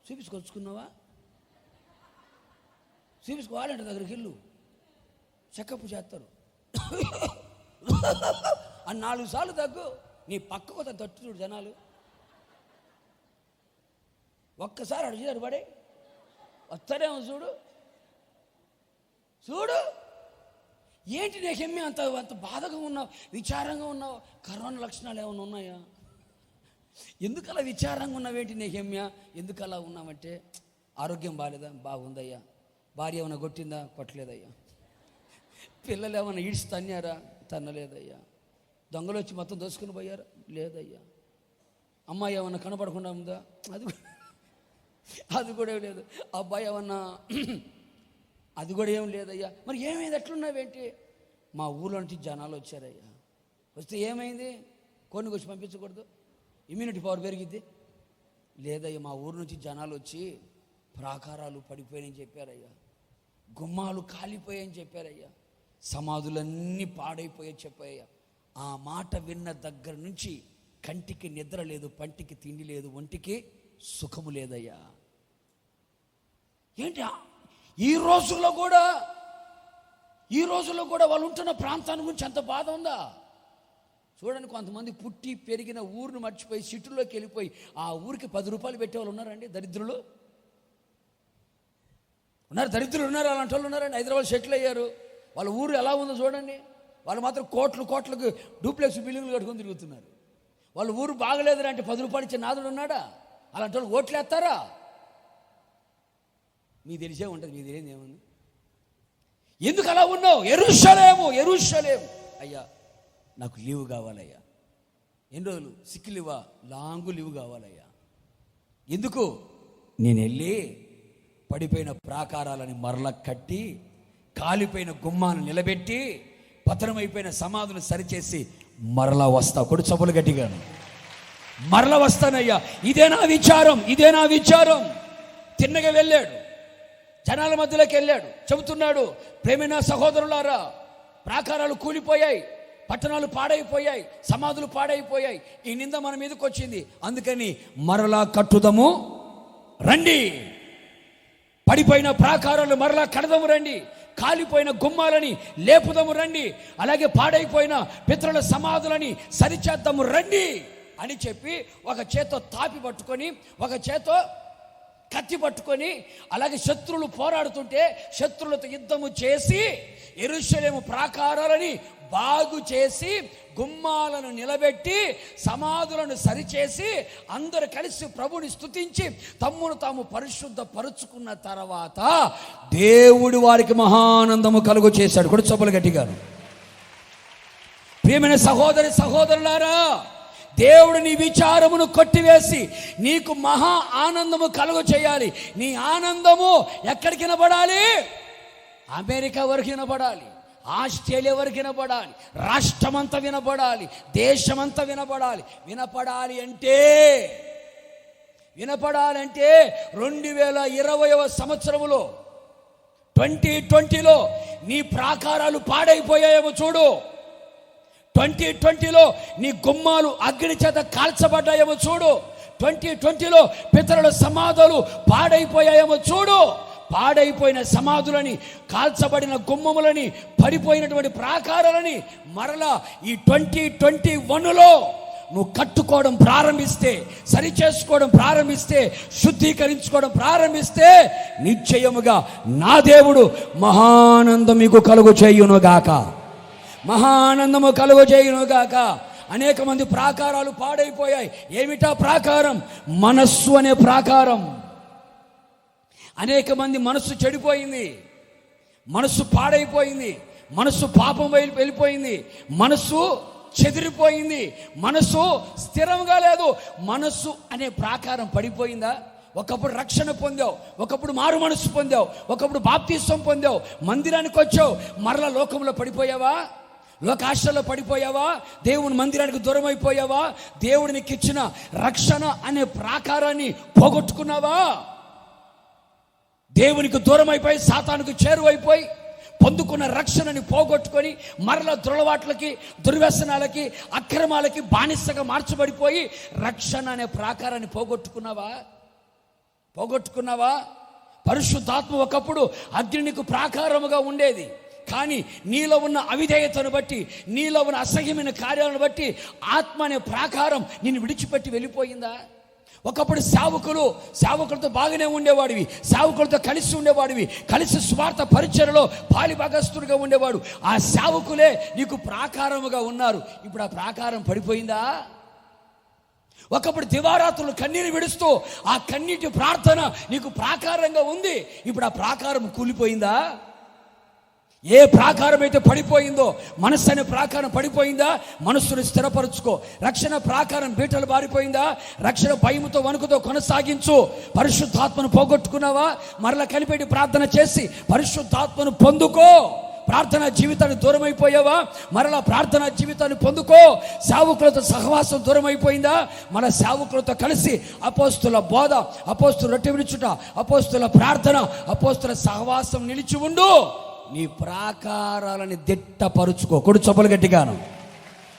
చూపించుకొచ్చుకున్నావా? చూపించుకోవాలంటే దగ్గరికి వెళ్ళు, చెకప్ చేస్తారు. అని 4 సార్లు దగ్గు. నీ పక్క కొత్త తట్టు చూడు జనాలు. ఒక్కసారి అడిచారు పడే వస్తాడేమో చూడు చూడు. ఏంటి నెహెమ్యా అంత బాధగా ఉన్నావు, విచారంగా ఉన్నావు? కరోనా లక్షణాలు ఏమైనా ఉన్నాయా? ఎందుకలా విచారంగా ఉన్నావేంటి నెహెమ్యా? ఎందుకలా ఉన్నావంటే ఆరోగ్యం బాగాలేదా? బాగుందయ్యా. భార్య ఏమైనా కొట్టిందా? కొట్టలేదయ్యా. పిల్లలు ఏమైనా ఈడ్చి తన్నారా? తన్నలేదయ్యా. దొంగలు వచ్చి మొత్తం దోసుకుని పోయారా? లేదయ్యా. అమ్మాయి ఏమన్నా కనపడకుండా ఉందా? అది కూడా ఏం లేదు. అబ్బాయి ఏమన్నా అది కూడా ఏం లేదయ్యా. మరి ఏమైంది, ఎట్లున్నావేంటి? మా ఊళ్ళో నుంచి జనాలు వచ్చారయ్యా. వస్తే ఏమైంది? కొన్ని వచ్చి పంపించకూడదు, ఇమ్యూనిటీ పవర్ పెరిగిద్ది. లేదయ్యా, మా ఊరు నుంచి జనాలు వచ్చి ప్రాకారాలు పడిపోయాయని చెప్పారయ్యా, గుమ్మాలు కాలిపోయాయని చెప్పారయ్యా, సమాధులన్నీ పాడైపోయాయి చెప్పాయ్యా. ఆ మాట విన్న దగ్గర నుంచి కంటికి నిద్ర లేదు, పంటికి తిండి లేదు, ఒంటికి సుఖము లేదయ్యా. ఏంటి ఈ రోజుల్లో కూడా వాళ్ళు ఉంటున్న ప్రాంతాన్ని గురించి అంత బాధ ఉందా? చూడండి, కొంతమంది పుట్టి పెరిగిన ఊరిని మర్చిపోయి సిటీలోకి వెళ్ళిపోయి ఆ ఊరికి 10 రూపాయలు పెట్టేవాళ్ళు ఉన్నారండి. దరిద్రులు ఉన్నారు, దరిద్రులు ఉన్నారు, అలాంటి వాళ్ళు ఉన్నారండి. హైదరాబాద్ సెటిల్ అయ్యారు. వాళ్ళ ఊరు ఎలా ఉందో చూడండి. వాళ్ళు మాత్రం కోట్లకు డూప్లెక్స్ బిల్డింగ్లు కట్టుకొని తిరుగుతున్నారు. వాళ్ళ ఊరు బాగలేదురా అంటే 10 రూపాయలు ఇచ్చే నాదుడు ఉన్నాడా? అలాంటి వాళ్ళు ఓట్లు వేస్తారా? మీకు తెలిసే ఉంటుంది, మీకు తెలియదు ఏముంది. ఎందుకు అలా ఉన్నావు? యెరూషలేము అయ్యా, నాకు లీవ్ కావాలయ్యా. ఎన్ని రోజులు? సిక్ లీవా? లాంగ్ లీవ్ కావాలయ్యా. ఎందుకు? నేను వెళ్ళి పడిపోయిన ప్రాకారాలని మరల కట్టి, కాలిపోయిన గుమ్మాలను నిలబెట్టి, పతనమైపోయిన సమాధులను సరిచేసి మరలా వస్తా. కొడు చప్పులు గట్టిగాను, మరలా వస్తానయ్యా. ఇదే నా విచారం. తిన్నగా వెళ్ళాడు, జనాల మధ్యలోకి వెళ్ళాడు, చెబుతున్నాడు, ప్రేమైన సహోదరులారా, ప్రాకారాలు కూలిపోయాయి, పట్టణాలు పాడైపోయాయి, సమాధులు పాడైపోయాయి, ఈ నింద మన మీదకి వచ్చింది. అందుకని మరలా కట్టుదము రండి, పడిపోయిన ప్రాకారాలు మరలా కడదము రండి, కాలిపోయిన గుమ్మాలని లేపుదము రండి, అలాగే పాడైపోయిన పితరుల సమాధులని సరిచేద్దాము రండి అని చెప్పి ఒక చేత్తో తాపి పట్టుకొని, ఒక చేత్తో కత్తి పట్టుకొని, అలాగే శత్రువులు పోరాడుతుంటే శత్రువులతో యుద్ధము చేసి యెరూషలేము ప్రాకారాలని బాగు చేసి, గుమ్మాలను నిలబెట్టి, సమాధులను సరిచేసి, అందరూ కలిసి ప్రభుని స్తుతించి తమ్మును తాము పరిశుద్ధ పరుచుకున్న తర్వాత దేవుడు వారికి మహానందము కలుగు చేశాడు. కూడా చొప్పులు గట్టిగా. ప్రియమైన సహోదరులారా, దేవుడు నీ విచారమును కొట్టివేసి నీకు మహా ఆనందము కలుగు చేయాలి. నీ ఆనందము ఎక్కడికి వినపడాలి? అమెరికా వరకు వినపడాలి, ఆస్ట్రేలియా వరకు వినపడాలి, రాష్ట్రమంతా వినపడాలి, దేశమంతా వినపడాలి. వినపడాలి అంటే 2020వ సంవత్సరములో 2020లో నీ ప్రాకారాలు పాడైపోయాయేమో చూడు. 2020లో నీ గుమ్మాలు అగ్ని చేత కాల్చబడ్డాయేమో చూడు. 2020లో పితరుల సమాధులు పాడైపోయాయేమో చూడు. పాడైపోయిన సమాధులని, కాల్చబడిన గుమ్మములని, పడిపోయినటువంటి ప్రాకారాలని మరలా ఈ 2021లో నువ్వు కట్టుకోవడం ప్రారంభిస్తే, సరి చేసుకోవడం ప్రారంభిస్తే, శుద్ధీకరించుకోవడం ప్రారంభిస్తే నిశ్చయముగా నా దేవుడు మహానందం మీకు కలుగు చేయునుగాక, మహానందము కలుగు చేయునుగాక. అనేక మంది ప్రాకారాలు పాడైపోయాయి. ఏమిటా ప్రాకారం? మనస్సు అనే ప్రాకారం. అనేక మంది మనస్సు చెడిపోయింది, మనస్సు పాడైపోయింది, మనస్సు పాపం వెళ్ళిపోయింది, మనస్సు చెదిరిపోయింది, మనస్సు స్థిరంగా లేదు. మనస్సు అనే ప్రాకారం పడిపోయిందా? ఒకప్పుడు రక్షణ పొందావు, ఒకప్పుడు మారు మనస్సు పొందావు, ఒకప్పుడు బాప్తిస్వం పొందావు, మందిరానికి వచ్చావు, మరలా లోకంలో పడిపోయావా? లోకాశలో పడిపోయావా? దేవుని మందిరానికి దూరం అయిపోయావా? దేవుడు నీకు ఇచ్చిన రక్షణ అనే ప్రాకారాన్ని పోగొట్టుకున్నావా? దేవునికి దూరం అయిపోయి, సాతానుకు చేరువైపోయి, పొందుకున్న రక్షణని పోగొట్టుకొని మరలా దురలవాట్లకి, దుర్వ్యసనాలకి, అక్రమాలకి బానిసగా మార్చబడిపోయి రక్షణ అనే ప్రాకారాన్ని పోగొట్టుకున్నావా? పరిశుద్ధాత్మ ఒకప్పుడు అగ్నికి ప్రాకారముగా ఉండేది. కానీ నీలో ఉన్న అవిధేయతను బట్టి, నీలో ఉన్న అసహ్యమైన కార్యాలను బట్టి ఆత్మ అనే ప్రాకారం నిన్ను విడిచిపెట్టి వెళ్ళిపోయిందా? ఒకప్పుడు సేవకులతో బాగానే ఉండేవాడివి, సేవకులతో కలిసి ఉండేవాడివి, కలిసి స్వార్థ పరిచర్యలో పాలిభాగస్తుడిగా ఉండేవాడు. ఆ సేవకులే నీకు ప్రాకారముగా ఉన్నారు. ఇప్పుడు ఆ ప్రాకారం పడిపోయిందా? ఒకప్పుడు దివారాత్రులు కన్నీరు విడుస్తూ ఆ కన్నీటి ప్రార్థన నీకు ప్రాకారంగా ఉంది. ఇప్పుడు ఆ ప్రాకారం కూలిపోయిందా? ఏ ప్రాకారం అయితే పడిపోయిందో, మనస్సు అనే ప్రాకారం పడిపోయిందా, మనస్సును స్థిరపరచుకో. రక్షణ ప్రాకారం బీటలు బారిపోయిందా, రక్షణ భయముతో వణుకుతో కొనసాగించు. పరిశుద్ధాత్మను పోగొట్టుకున్నావా, మరలా కనిపెట్టి ప్రార్థన చేసి పరిశుద్ధాత్మను పొందుకో. ప్రార్థనా జీవితాన్ని దూరం అయిపోయావా, మరలా ప్రార్థనా జీవితాన్ని పొందుకో. సేవకులతో సహవాసం దూరం అయిపోయిందా, మన సేవకులతో కలిసి అపోస్తుల బోధ, అపోస్తుల రొట్టె విరుచుట, అపోస్తుల ప్రార్థన, అపోస్తుల సహవాసం నిలిచి ఉండు. నీ ప్రాకారాలని దిట్టపరుచుకో. కొడు చొప్పలు గట్టిగాను.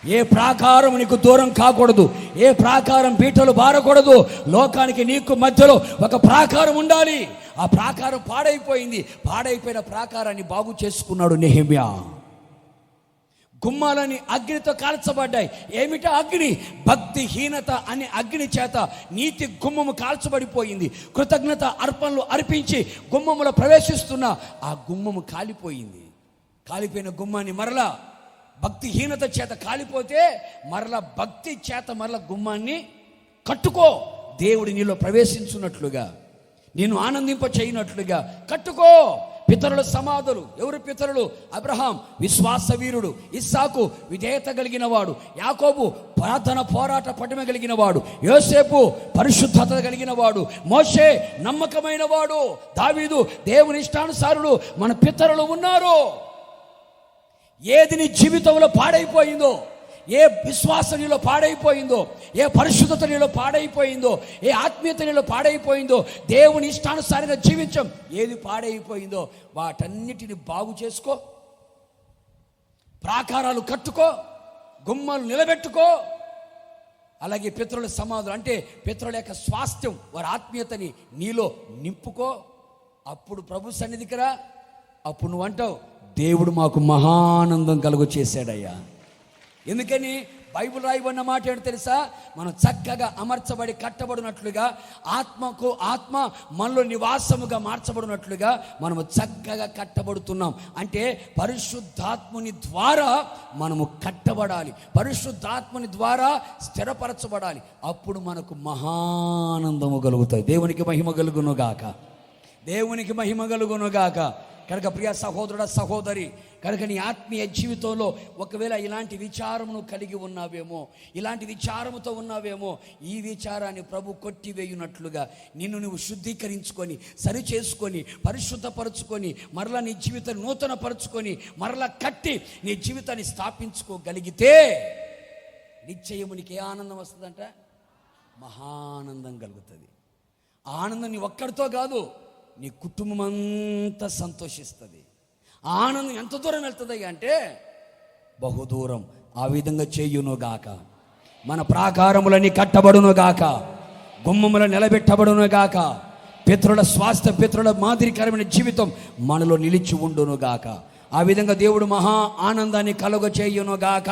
ఏ ప్రాకారం నీకు దూరం కాకూడదు, ఏ ప్రాకారం బీటలు బారకూడదు. లోకానికి నీకు మధ్యలో ఒక ప్రాకారం ఉండాలి. ఆ ప్రాకారం పాడైపోయింది. పాడైపోయిన ప్రాకారాన్ని బాగు చేసుకున్నాడు నెహెమ్యా. గుమ్మాలని అగ్నితో కాల్చబడ్డాయి. ఏమిటా అగ్ని? భక్తిహీనత అనే అగ్ని చేత నీతి గుమ్మము కాల్చబడిపోయింది. కృతజ్ఞత అర్పణలు అర్పించి గుమ్మములో ప్రవేశిస్తున్న ఆ గుమ్మము కాలిపోయింది. కాలిపోయిన గుమ్మాన్ని మరలా భక్తిహీనత చేత కాలిపోతే మరలా భక్తి చేత మరలా గుమ్మాన్ని కట్టుకో. దేవుడి నీలో ప్రవేశించున్నట్లుగా, నిన్ను ఆనందింప చేయనట్లుగా కట్టుకో. పితరుల సమాధులు. ఎవరు పితరులు? అబ్రహాం విశ్వాస వీరుడు, ఇస్సాకు విధేయత కలిగిన వాడు, యాకోబు ప్రార్థన పోరాట పటిమ కలిగిన వాడు, యోసేపు పరిశుద్ధత కలిగిన వాడు, మోషే నమ్మకమైన వాడు, దావీదు దేవుని ఇష్టానుసారుడు. మన పితరులు ఉన్నారు. ఏది నీ జీవితంలో పాడైపోయిందో, ఏ విశ్వాసం నీలో పాడైపోయిందో, ఏ పరిశుద్ధత నీలో పాడైపోయిందో, ఏ ఆత్మీయత నీలో పాడైపోయిందో, దేవుని ఇష్టానుసారంగా జీవించం ఏది పాడైపోయిందో వాటన్నిటిని బాగు చేసుకో. ప్రాకారాలు కట్టుకో, గుమ్మలు నిలబెట్టుకో. అలాగే పితరుల సమాధులు అంటే పితరుల యొక్క స్వాస్థ్యం, వారి ఆత్మీయతని నీలో నింపుకో. అప్పుడు ప్రభు సన్నిధికి రా. అప్పుడు నువ్వు అంటావు, దేవుడు మాకు మహానందం కలుగు చేశాడయ్యా. ఎందుకని? బైబిల్ రాయబడిన మాట ఏంటో తెలుసా? మనం చక్కగా అమర్చబడి కట్టబడినట్లుగా, ఆత్మకు ఆత్మ మనలో నివాసముగా మార్చబడినట్లుగా మనము చక్కగా కట్టబడుతున్నాం. అంటే పరిశుద్ధాత్ముని ద్వారా మనము కట్టబడాలి, పరిశుద్ధాత్ముని ద్వారా స్థిరపరచబడాలి. అప్పుడు మనకు మహానందము కలుగుతాయి. దేవునికి మహిమ కలుగునుగాక, దేవునికి మహిమ కలుగునుగాక. కనుక ప్రియ సహోదరుడ సహోదరి, కనుక నీ ఆత్మీయ జీవితంలో ఒకవేళ ఇలాంటి విచారమును కలిగి ఉన్నావేమో, ఇలాంటి విచారముతో ఉన్నావేమో, ఈ విచారాన్ని ప్రభు కొట్టివేయునట్లుగా నిన్ను నువ్వు శుద్ధీకరించుకొని, సరి చేసుకొని, పరిశుద్ధపరచుకొని, మరలా నీ జీవితాన్ని నూతన పరుచుకొని, మరలా కట్టి నీ జీవితాన్ని స్థాపించుకోగలిగితే నిశ్చయము నీకు ఏ ఆనందం వస్తుందంట? మహానందం కలుగుతుంది. ఆనందం నీ ఒక్కడితో కాదు, నీ కుటుంబం అంతా సంతోషిస్తుంది. ఆనందం ఎంత దూరం వెళ్తుంది అంటే బహుదూరం. ఆ విధంగా చేయునుగాక. మన ప్రాకారములని కట్టబడునుగాక, గుమ్మముల నిలబెట్టబడునుగాక. పితరుల స్వాస్థ్య, పితరుల మాదిరికరమైన జీవితం మనలో నిలిచి ఉండునుగాక. ఆ విధంగా దేవుడు మహా ఆనందాన్ని కలుగ చేయునుగాక.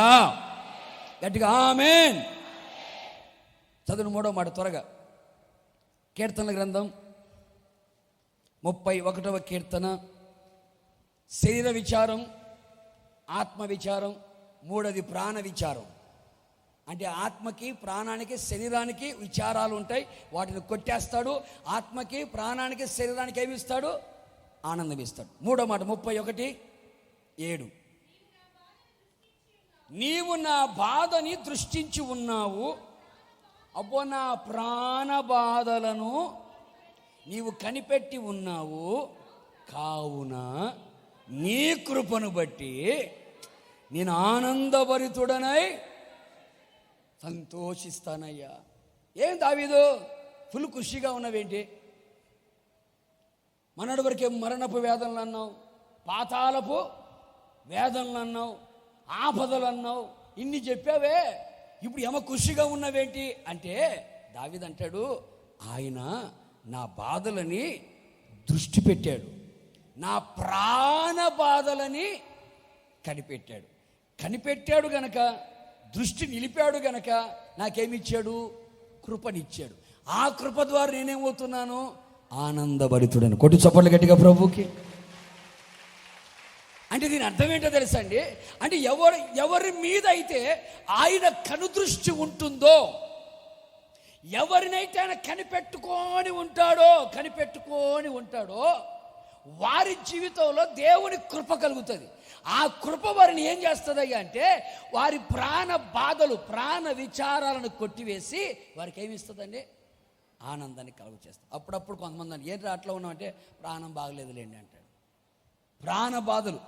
గట్టిగా ఆమేన్. చదువు 3వ మాట త్వరగా. కీర్తనల గ్రంథం 31వ కీర్తన. శరీర విచారం, ఆత్మ విచారం, 3వది ప్రాణ విచారం. అంటే ఆత్మకి, ప్రాణానికి, శరీరానికి విచారాలు ఉంటాయి, వాటిని కొట్టేస్తాడు. ఆత్మకి, ప్రాణానికి, శరీరానికి ఏమి ఇస్తాడు? ఆనందం ఇస్తాడు. 3వ మాట 31:7. నీవు నా బాధని దృష్టించి ఉన్నావు, అబ్బో నా ప్రాణ బాధలను నీవు కనిపెట్టి ఉన్నావు, కావున నీ కృపను బట్టి నేను ఆనందభరితుడనై సంతోషిస్తానయ్యా. ఏం దావీదు ఫుల్ ఖుషిగా ఉన్నావేంటి? మనడు వరకే మరణపు వేదనలు అన్నావు, పాతాళపు వేదనలు అన్నావు, ఆపదలు అన్నావు, ఇన్ని చెప్పావే, ఇప్పుడు ఏమో ఖుషిగా ఉన్నావేంటి అంటే దావీదు అంటాడు, ఆయన నా బాధలని దృష్టి పెట్టాడు, నా ప్రాణ బాధలని కనిపెట్టాడు. కనిపెట్టాడు గనక, దృష్టి నిలిపాడు గనక నాకేమిచ్చాడు? కృపనిచ్చాడు. ఆ కృప ద్వారా నేనేమవుతున్నాను? ఆనందభరితుడని. కొట్టి చప్పట్లు గట్టిగా ప్రభుకి. అంటే దీని అర్థం ఏంటో తెలుసా అండి? అంటే ఎవరి మీద అయితే ఆయన కనుదృష్టి ఉంటుందో, ఎవరినైతే ఆయన కనిపెట్టుకొని ఉంటాడో వారి జీవితంలో దేవుని కృప కలుగుతుంది. ఆ కృప వారిని ఏం చేస్తుంది అంటే వారి ప్రాణ బాధలు, ప్రాణ విచారాలను కొట్టివేసి వారికి ఏమి ఇస్తుందండి? ఆనందాన్ని కలుగు చేస్తుంది. అప్పుడప్పుడు కొంతమంది అని ఏంటి అట్లా ఉన్నామంటే ప్రాణం బాగలేదులేండి అంటాడు. ప్రాణ బాధలు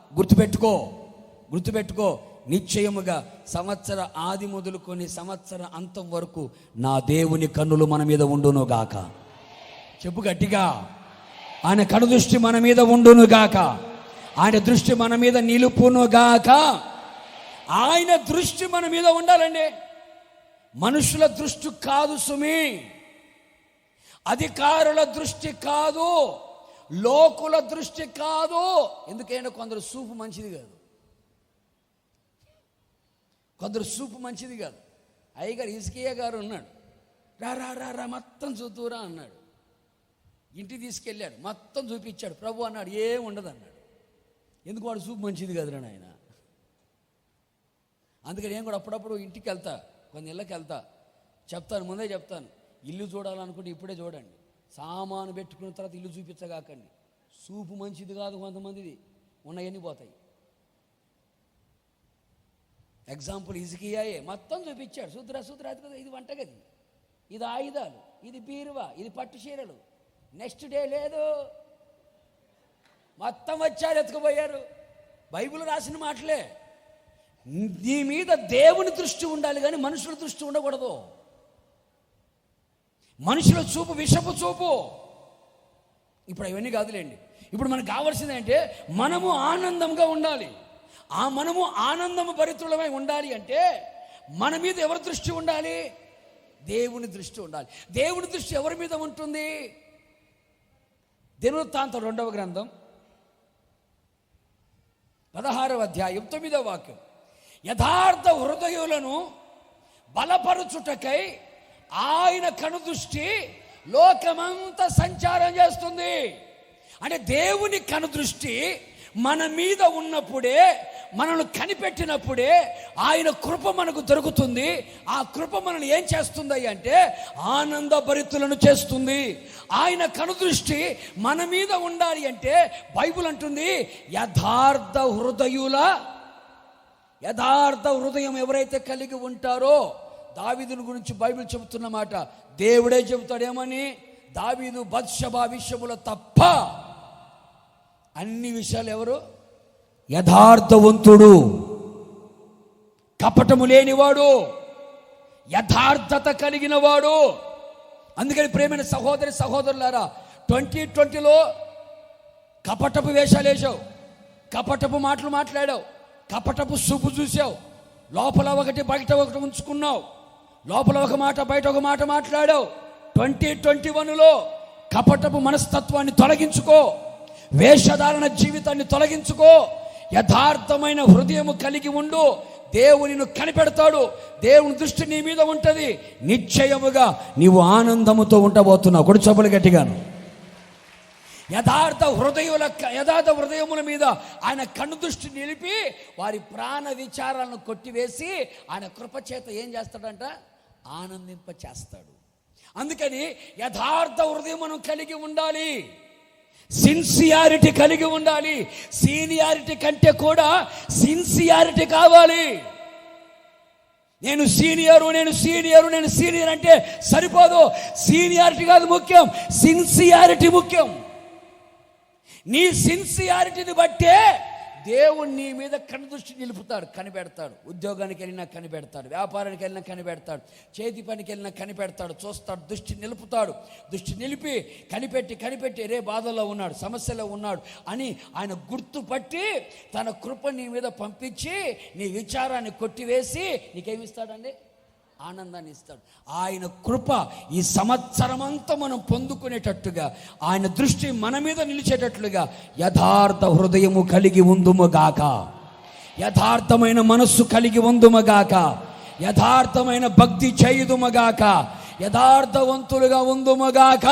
గుర్తుపెట్టుకో నిశ్చయముగా సంవత్సర ఆది మొదలుకొని సంవత్సర అంతం వరకు నా దేవుని కన్నులు మన మీద ఉండును గాక. చెప్పు గట్టిగా, ఆయన కనుదృష్టి మన మీద ఉండును గాక, ఆయన దృష్టి మన మీద నిలుపును గాక. ఆయన దృష్టి మన మీద ఉండాలండి. మనుషుల దృష్టి కాదు సుమి, అధికారుల దృష్టి కాదు, లోకుల దృష్టి కాదు. ఎందుకైనా కొందరు సూపు మంచిది కాదు, అయ్యగారు ఇసుకయ్య గారు ఉన్నాడు, రా మొత్తం చూతురా అన్నాడు. ఇంటికి తీసుకెళ్ళాడు, మొత్తం చూపించాడు. ప్రభు అన్నాడు ఏం ఉండదు అన్నాడు. ఎందుకు? వాడు సూపు మంచిది కదరా నాయన. అందుకని నేను కూడా అప్పుడప్పుడు ఇంటికి వెళ్తా, కొన్ని ఇళ్ళకి వెళ్తా, ముందే చెప్తాను, ఇల్లు చూడాలనుకుంటే ఇప్పుడే చూడండి, సామాను పెట్టుకున్న తర్వాత ఇల్లు చూపించగాకండి. సూపు మంచిది కాదు కొంతమందిది, ఉన్నాయన్నీ పోతాయి. ఎగ్జాంపుల్ ఇసుకియాయే మొత్తం చూపించాడు. సూత్ర అది కదా, ఇది వంటగది, ఇది ఆయుధాలు, ఇది బీరువా, ఇది పట్టు చీరలు. నెక్స్ట్ డే లేదు, మొత్తం వచ్చారు, ఎత్తుకుపోయారు. బైబిల్ రాసిన మాటలే. నీ మీద దేవుని దృష్టి ఉండాలి కానీ మనుషుల దృష్టి ఉండకూడదు. మనుషుల చూపు విషపు చూపు. ఇప్పుడు ఇవన్నీ కాదులేండి. ఇప్పుడు మనకు కావాల్సింది అంటే మనము ఆనందంగా ఉండాలి. మనము ఆనందము భరితులమై ఉండాలి అంటే మన మీద ఎవరి దృష్టి ఉండాలి? దేవుని దృష్టి ఉండాలి. దేవుని దృష్టి ఎవరి మీద ఉంటుంది? దినవృత్తాంతం 2వ గ్రంథం 16వ అధ్యాయం 9వ వాక్యం. యథార్థ హృదయులను బలపరుచుటకై ఆయన కనుదృష్టి లోకమంతా సంచారం చేస్తుంది. అంటే దేవుని కనుదృష్టి మన మీద ఉన్నప్పుడే, మనల్ని కనిపెట్టినప్పుడే ఆయన కృప మనకు దొరుకుతుంది. ఆ కృప మనల్ని ఏం చేస్తుంది అంటే ఆనందభరితులను చేస్తుంది. ఆయన కనుదృష్టి మన మీద ఉండాలి అంటే బైబిల్ అంటుంది యథార్థ హృదయం ఎవరైతే కలిగి ఉంటారో, దావీదుని గురించి బైబిల్ చెబుతున్న మాట దేవుడే చెబుతాడేమని, దావీదు బత్షెబా విషయములో తప్ప అన్ని విషయాలు ఎవరు? యథార్థవంతుడు, కపటము లేనివాడు, యథార్థత కలిగిన వాడు. అందుకని ప్రేమైన సహోదరులారా, 2020లో కపటపు వేషాలు వేసావు, కపటపు మాటలు మాట్లాడావు, కపటపు చూపు చూసావు, లోపల ఒకటి బయట ఒకటి ఉంచుకున్నావు, లోపల ఒక మాట బయట ఒక మాట మాట్లాడావు. 2021లో కపటపు మనస్తత్వాన్ని తొలగించుకో, వేషధారణ జీవితాన్ని తొలగించుకో, యథార్థమైన హృదయము కలిగి ఉండు. దేవునిను కనిపెడతాడు, దేవుని దృష్టి నీ మీద ఉంటుంది. నిశ్చయముగా నీవు ఆనందముతో ఉండబోతున్నావు. కొడు చొప్పులు గట్టిగాను. యథార్థ హృదయముల మీద ఆయన కన్ను దృష్టి నిలిపి వారి ప్రాణ విచారాలను కొట్టివేసి ఆయన కృపచేత ఏం చేస్తాడంట? ఆనందింప చేస్తాడు. అందుకని యథార్థ హృదయం మనం కలిగి ఉండాలి, సిన్సియారిటీ కలిగి ఉండాలి. సీనియారిటీ కంటే కూడా సిన్సియారిటీ కావాలి. నేను సీనియర్ అంటే సరిపోదు. సీనియారిటీ కాదు ముఖ్యం, సిన్సియారిటీ ముఖ్యం. నీ సిన్సియారిటీని బట్టే దేవుడు నీ మీద కనుదృష్టి నిలుపుతాడు, కనిపెడతాడు. ఉద్యోగానికి వెళ్ళినా కనిపెడతాడు, వ్యాపారానికి వెళ్ళినా కనిపెడతాడు, చేతి పనికి వెళ్ళినా కనిపెడతాడు, చూస్తాడు, దృష్టి నిలుపుతాడు. దృష్టి నిలిపి కనిపెట్టి రే బాధల్లో ఉన్నాడు, సమస్యలో ఉన్నాడు అని ఆయన గుర్తుపట్టి తన కృప నీ మీద పంపించి నీ విచారాన్ని కొట్టివేసి నీకేమిస్తాడండి? ఆనందాన్ని ఇస్తాడు. ఆయన కృప ఈ సంవత్సరమంతా మనం పొందుకునేటట్టుగా, ఆయన దృష్టి మన మీద నిలిచేటట్లుగా యథార్థ హృదయము కలిగి ఉందుముగాక, యథార్థమైన మనస్సు కలిగి ఉందుముగాక, యథార్థమైన భక్తి చేయుదుముగాక, యథార్థవంతులుగా ఉందుముగాక.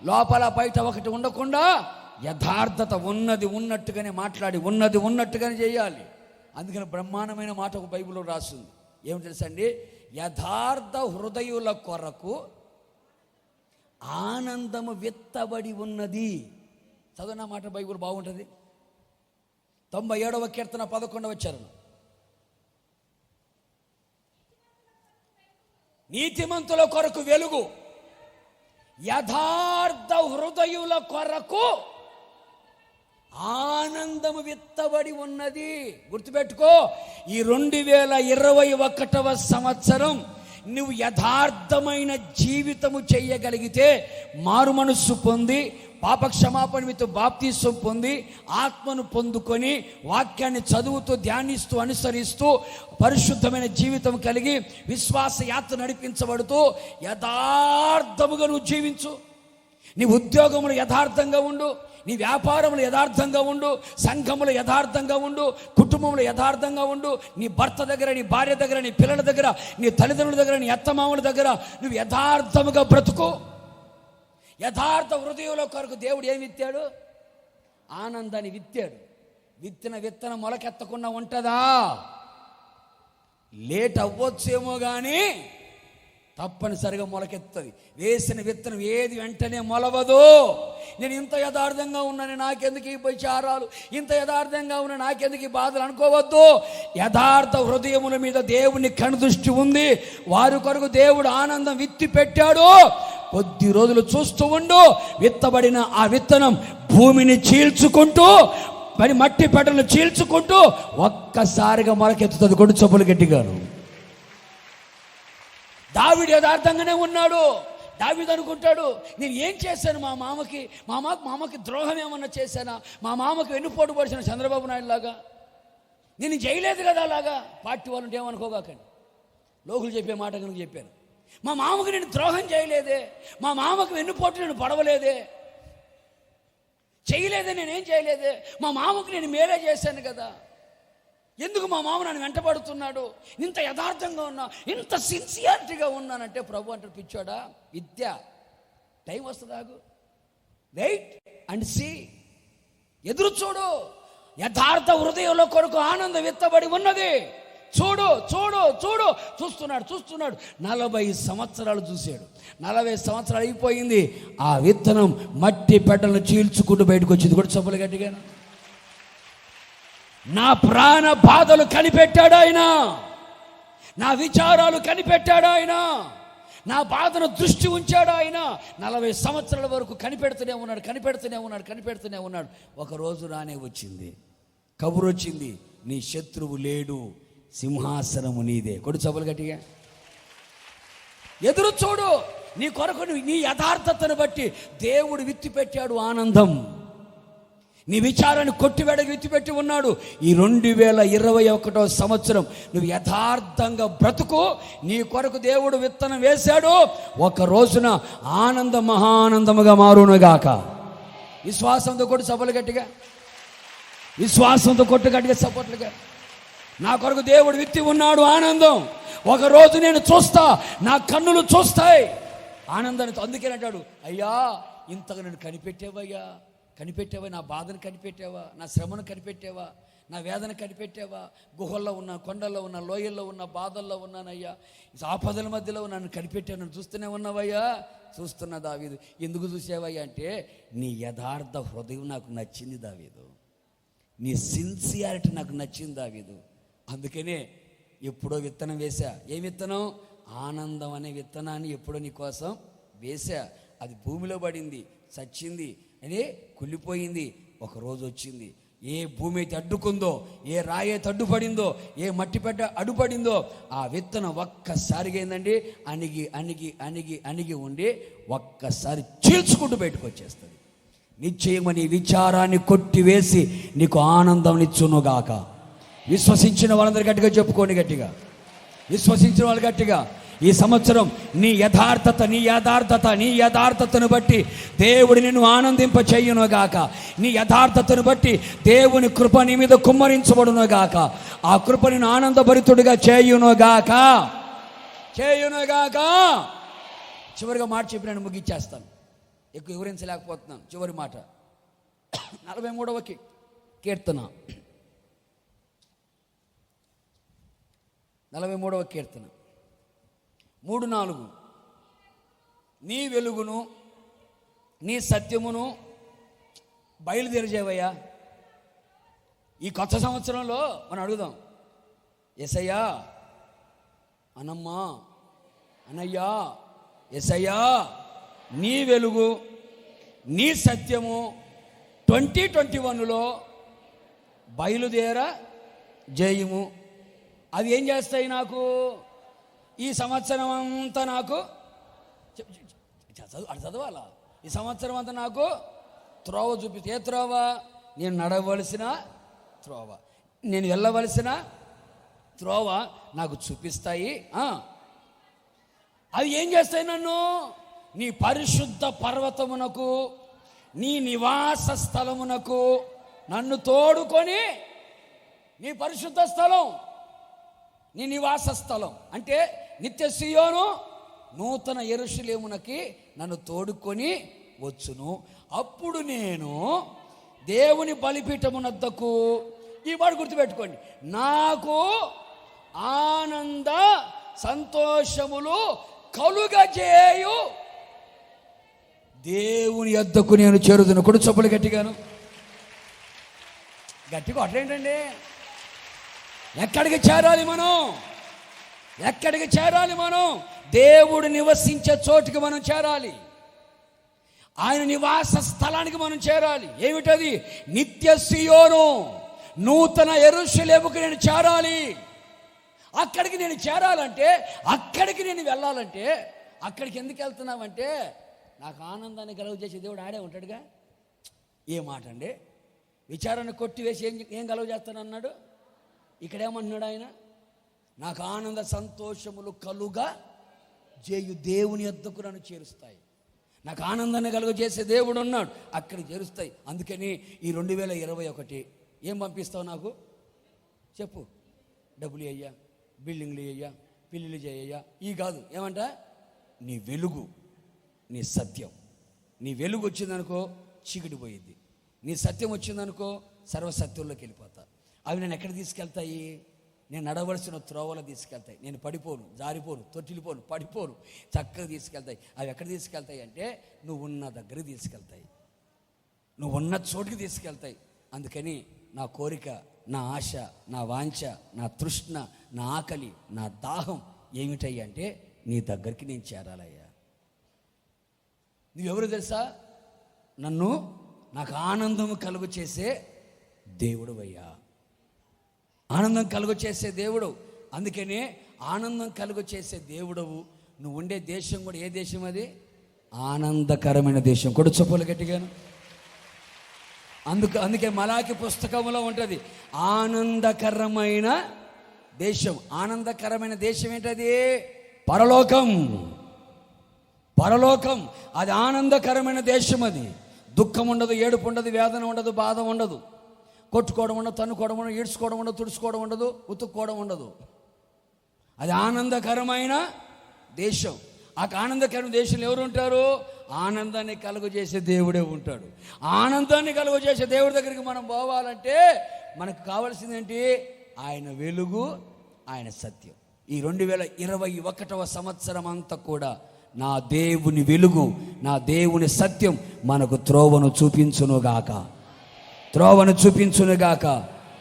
లోపల బయట ఒకటి ఉండకుండా యథార్థత ఉన్నది ఉన్నట్టుగానే మాట్లాడి ఉన్నది ఉన్నట్టుగానే చేయాలి. అందుకని బ్రహ్మాండమైన మాట ఒక బైబిల్లో రాస్తుంది. ఏమి తెలుసండి? యథార్థ హృదయుల కొరకు ఆనందము విత్తబడి ఉన్నది. చదువున్న మాట బైబిల్ బాగుంటుంది. 97వ కీర్తన 11వ చరణం. నీతిమంతుల కొరకు వెలుగు, యథార్థ హృదయుల కొరకు ఆనందము విత్తబడి ఉన్నది. గుర్తుపెట్టుకో, ఈ 2021వ సంవత్సరం నువ్వు యథార్థమైన జీవితము చేయగలిగితే, మారు మనస్సు పొంది, పాపక్షమాపణ నిమిత్తం బాప్తీసం పొంది, ఆత్మను పొందుకొని, వాక్యాన్ని చదువుతూ, ధ్యానిస్తూ, అనుసరిస్తూ, పరిశుద్ధమైన జీవితం కలిగి, విశ్వాస యాత్ర నడిపించబడుతూ యథార్థముగా నువ్వు జీవించు. నీ ఉద్యోగములు యథార్థంగా ఉండు, నీ వ్యాపారములు యథార్థంగా ఉండు, సంఘములు యథార్థంగా ఉండు, కుటుంబంలో యథార్థంగా ఉండు. నీ భర్త దగ్గర, నీ భార్య దగ్గర, నీ పిల్లల దగ్గర, నీ తల్లిదండ్రుల దగ్గర, నీ అత్తమామల దగ్గర నువ్వు యథార్థముగా బ్రతుకు. యథార్థ హృదయంలో కొరకు దేవుడు ఏమి విత్తాడు? ఆనందాన్ని విత్తాడు. విత్తిన విత్తనం మొలకెత్తకుండా ఉంటుందా? లేట్ అవ్వచ్చేమో కానీ తప్పనిసరిగా మొలకెత్తది. వేసిన విత్తనం ఏది వెంటనే మొలవదు. నేను ఇంత యథార్థంగా ఉన్నాను, నాకెందుకు ఈ విచారాలు, ఇంత యథార్థంగా ఉన్నా నాకెందుకు ఈ బాధలు అనుకోవద్దు. యథార్థ హృదయముల మీద దేవుని కనుదృష్టి ఉంది. వారి కొరకు దేవుడు ఆనందం విత్తి పెట్టాడు. కొద్ది రోజులు చూస్తూ ఉండు, విత్తబడిన ఆ విత్తనం భూమిని చీల్చుకుంటూ, మరి మట్టి పెడలను చీల్చుకుంటూ ఒక్కసారిగా మొలకెత్తుతుంది. కొడు చెప్పులు గట్టిగాను. దావీదు యథార్థంగానే ఉన్నాడు. దావీదు అనుకుంటాడు, నేను ఏం చేశాను మా మామకి ద్రోహం ఏమన్నా చేశానా? మా మామకి వెన్నుపోటు పడిచిన చంద్రబాబు నాయుడు లాగా నేను చేయలేదు కదా. అలాగా పార్టీ వాళ్ళు ఉంటే ఏమనుకోగాకండి, లోకులు చెప్పే మాట కనుక చెప్పాను. మా మామకి నేను ద్రోహం చేయలేదే, మా మామకి వెన్నుపోటు నేను పడవలేదే, చేయలేదే, నేనేం చేయలేదే. మా మామకు నేను మేలే చేశాను కదా. ఎందుకు మా మామ నన్ను వెంటబడుతున్నాడు? ఇంత యథార్థంగా ఉన్నా, ఇంత సిన్సియారిటీగా ఉన్నానంటే ప్రభు అంటాడు, పిచ్చోడా, విద్య టైం వస్తుందాగు, వెయిట్ అండ్ సీ, ఎదురు చూడు. యథార్థ హృదయంలో కొరకు ఆనందం విత్తబడి ఉన్నది. చూడు చూడు చూడు. చూస్తున్నాడు 40 సంవత్సరాలు చూశాడు. 40 సంవత్సరాలు అయిపోయింది. ఆ విత్తనం మట్టి పెడ్డలను చీల్చుకుంటూ బయటకు వచ్చింది. కూడా చెప్పులు గట్టిగా. నా ప్రాణ బాధలు కనిపెట్టాడు ఆయన, నా విచారాలు కనిపెట్టాడు ఆయన, నా బాధను దృష్టి ఉంచాడు ఆయన. 40 సంవత్సరాల వరకు కనిపెడుతూనే ఉన్నాడు. ఒక రోజు రానే వచ్చింది, కబురు వచ్చింది, నీ శత్రువు లేడు, సింహాసనము నీదే. కొడు చెప్పులు గట్టిగా. ఎదురు చూడు. నీ కొరకు నీ యథార్థతను బట్టి దేవుడు విత్తి పెట్టాడు ఆనందం. నీ విచారాన్ని కొట్టివేడకి విత్తిపెట్టి ఉన్నాడు. ఈ 2021వ సంవత్సరం నువ్వు యథార్థంగా బ్రతుకు. నీ కొరకు దేవుడు విత్తనం వేశాడు. ఒక రోజున ఆనందం మహానందముగా మారునుగాక. విశ్వాసంతో కొట్టు సభలు గట్టిగా, విశ్వాసంతో కొట్టు గట్టిగా సపోర్ట్లుగా. నా కొరకు దేవుడు విత్తి ఉన్నాడు ఆనందం. ఒక రోజు నేను చూస్తా, నా కన్నులు చూస్తాయి ఆనందాన్ని. అందుకేనంటాడు, అయ్యా ఇంతగా నేను కనిపెట్టావయ్యా, నా బాధను కనిపెట్టావా, నా శ్రమను కనిపెట్టావా, నా వేదన కనిపెట్టావా. గుహల్లో ఉన్నా, కొండల్లో ఉన్నా, లోయల్లో ఉన్నా, బాధల్లో ఉన్నానయ్యా, ఆపదల మధ్యలో నన్ను కనిపెట్టావు, నన్ను చూస్తూనే ఉన్నావయ్యా. చూస్తున్నా దావీదు. ఎందుకు చూసావయ్యా అంటే, నీ యథార్థ హృదయం నాకు నచ్చింది దావీదు, నీ సిన్సియారిటీ నాకు నచ్చింది దావీదు. అందుకనే ఎప్పుడో విత్తనం వేశా. ఏ విత్తనం? ఆనందం అనే విత్తనాన్ని ఎప్పుడో నీ కోసం వేశా. అది భూమిలో పడింది, చచ్చింది, అదే కుళ్ళిపోయింది. ఒక రోజు వచ్చింది, ఏ భూమి అయితే అడ్డుకుందో, ఏ రాయి అయితే అడ్డుపడిందో, ఏ మట్టి పెట్ట అడ్డుపడిందో, ఆ విత్తనం ఒక్కసారిగా ఏందండి అణిగి అణిగి అణిగి అణిగి ఉండి ఒక్కసారి చీల్చుకుంటూ బయటకు వచ్చేస్తుంది. నిశ్చయమని విచారాన్ని కొట్టివేసి నీకు ఆనందం ఇచ్చునుగాక. విశ్వసించిన వాళ్ళందరూ గట్టిగా చెప్పుకోండి, గట్టిగా విశ్వసించిన వాళ్ళు గట్టిగా. ఈ సంవత్సరం నీ యథార్థతను బట్టి దేవుడు నిన్ను ఆనందింప చేయునుగాక. నీ యథార్థతను బట్టి దేవుని కృప నీ మీద కుమ్మరించబడునుగాక. ఆ కృప నిన్ను ఆనందభరితుడిగా చేయునుగాక. చివరిగా మాట చెప్పి నేను ముగించేస్తాను, ఎక్కువ వివరించలేకపోతున్నాను. చివరి మాట 43వ కీర్తన 43వ కీర్తన 3-4. నీ వెలుగును నీ సత్యమును బయలుదేరజేవయ్యా. ఈ కొత్త సంవత్సరంలో మనం అడుగుదాం, యేసయ్యా, అనమ్మా, అనయ్యా, యేసయ్యా, నీ వెలుగు, నీ సత్యము 2021లో బయలుదేర జయము. అవి ఏం చేస్తాయి? నాకు ఈ సంవత్సరం అంతా నాకు చదవాలా? ఈ సంవత్సరం అంతా నాకు త్రోవ చూపిస్తే. ఏ త్రోవ? నేను నడవలసిన త్రోవ, నేను వెళ్ళవలసిన త్రోవ నాకు చూపిస్తాయి. అవి ఏం చేస్తాయి? నన్ను నీ పరిశుద్ధ పర్వతమునకు, నీ నివాస స్థలమునకు నన్ను తోడుకొని, నీ పరిశుద్ధ స్థలం, నీ నివాస స్థలం అంటే నిత్య సియోను, నూతన యెరూషలేమునకి నన్ను తోడుకొని వచ్చును. అప్పుడు నేను దేవుని బలిపీఠమునద్దకు, ఈ మాట గుర్తుపెట్టుకోండి, నాకు ఆనంద సంతోషములు కలుగజేయు దేవుని యొద్దకు నేను చేరుదును. కొడు చొప్పులు గట్టిగా అట్లేంటండి? ఎక్కడికి చేరాలి మనం? ఎక్కడికి చేరాలి మనం? దేవుడు నివసించే చోటుకి మనం చేరాలి. ఆయన నివాస స్థలానికి మనం చేరాలి. ఏమిటది? నిత్య సియోను, నూతన యెరూషలేముకు నేను చేరాలి. అక్కడికి నేను చేరాలంటే, అక్కడికి నేను వెళ్ళాలంటే, అక్కడికి ఎందుకు వెళ్తున్నామంటే, నాకు ఆనందాన్ని కలుగు చేసే దేవుడు ఆడే ఉంటాడుగా. ఏ మాట అండి? విచారాన్ని కొట్టివేసి ఏం కలుగు చేస్తానన్నాడు? ఇక్కడేమంటున్నాడు ఆయన? నాకు ఆనంద సంతోషములు కలుగా చేయు దేవుని యొద్దకు నన్ను చేరుస్తాయి. నాకు ఆనందాన్ని కలుగ చేసే దేవుడు ఉన్నాడు, అక్కడికి చేరుస్తాయి. అందుకని ఈ 2021 ఏం పంపిస్తావు నాకు? చెప్పు. డబ్బులు అయ్యా, బిల్డింగ్లు అయ్యా, పిల్లులు చేయయ్యా, ఈ కాదు. ఏమంట? నీ వెలుగు, నీ సత్యం. నీ వెలుగు వచ్చిందనుకో చీకటి పోయిద్ది, నీ సత్యం వచ్చిందనుకో సర్వసత్యంలోకి వెళ్ళిపోతా. అవి నేను ఎక్కడ తీసుకెళ్తాయి? నేను నడవలసిన త్రోవలో తీసుకెళ్తాయి. నేను పడిపోను, జారిపోను, తొట్టిలిపోను, పడిపోను, చక్కగా తీసుకెళ్తాయి. అవి ఎక్కడ తీసుకెళ్తాయి అంటే నువ్వు ఉన్న దగ్గరికి తీసుకెళ్తాయి, నువ్వు ఉన్న చోటుకి తీసుకెళ్తాయి. అందుకని నా కోరిక, నా ఆశ, నా వాంఛ, నా తృష్ణ, నా ఆకలి, నా దాహం ఏమిటయ్యా అంటే నీ దగ్గరికి నేను చేరాలయ్యా. నువ్వెవరు తెలుసా? నాకు ఆనందం కలుగు చేసే దేవుడు అయ్యా, ఆనందం కలుగు చేసే దేవుడు. అందుకనే ఆనందం కలుగు చేసే దేవుడవు. నువ్వు ఉండే దేశం కూడా ఏ దేశం? అది ఆనందకరమైన దేశం. కొడు చొప్పులు గట్టిగాను. అందుకే మలాకి పుస్తకంలో ఉంటుంది ఆనందకరమైన దేశం. ఆనందకరమైన దేశం ఏంటది? పరలోకం. పరలోకం అది ఆనందకరమైన దేశం. అది దుఃఖం ఉండదు, ఏడుపు ఉండదు, వేదన ఉండదు, బాధ ఉండదు, కొట్టుకోవడం ఉండదు, తన్నుకోవడం ఉండదు, ఈడ్చుకోవడం ఉండదు, తుడుచుకోవడం ఉండదు, ఉతుక్కోవడం ఉండదు. అది ఆనందకరమైన దేశం. ఆ ఆనందకరమైన దేశంలో ఎవరు ఉంటారు? ఆనందాన్ని కలుగు చేసే దేవుడే ఉంటాడు. ఆనందాన్ని కలుగు చేసే దేవుడి దగ్గరికి మనం పోవాలంటే మనకు కావాల్సిందేంటి? ఆయన వెలుగు, ఆయన సత్యం. ఈ 2021వ సంవత్సరం అంతా కూడా నా దేవుని వెలుగు, నా దేవుని సత్యం మనకు త్రోవను చూపించునుగాక. త్రోవను చూపించునుగాక.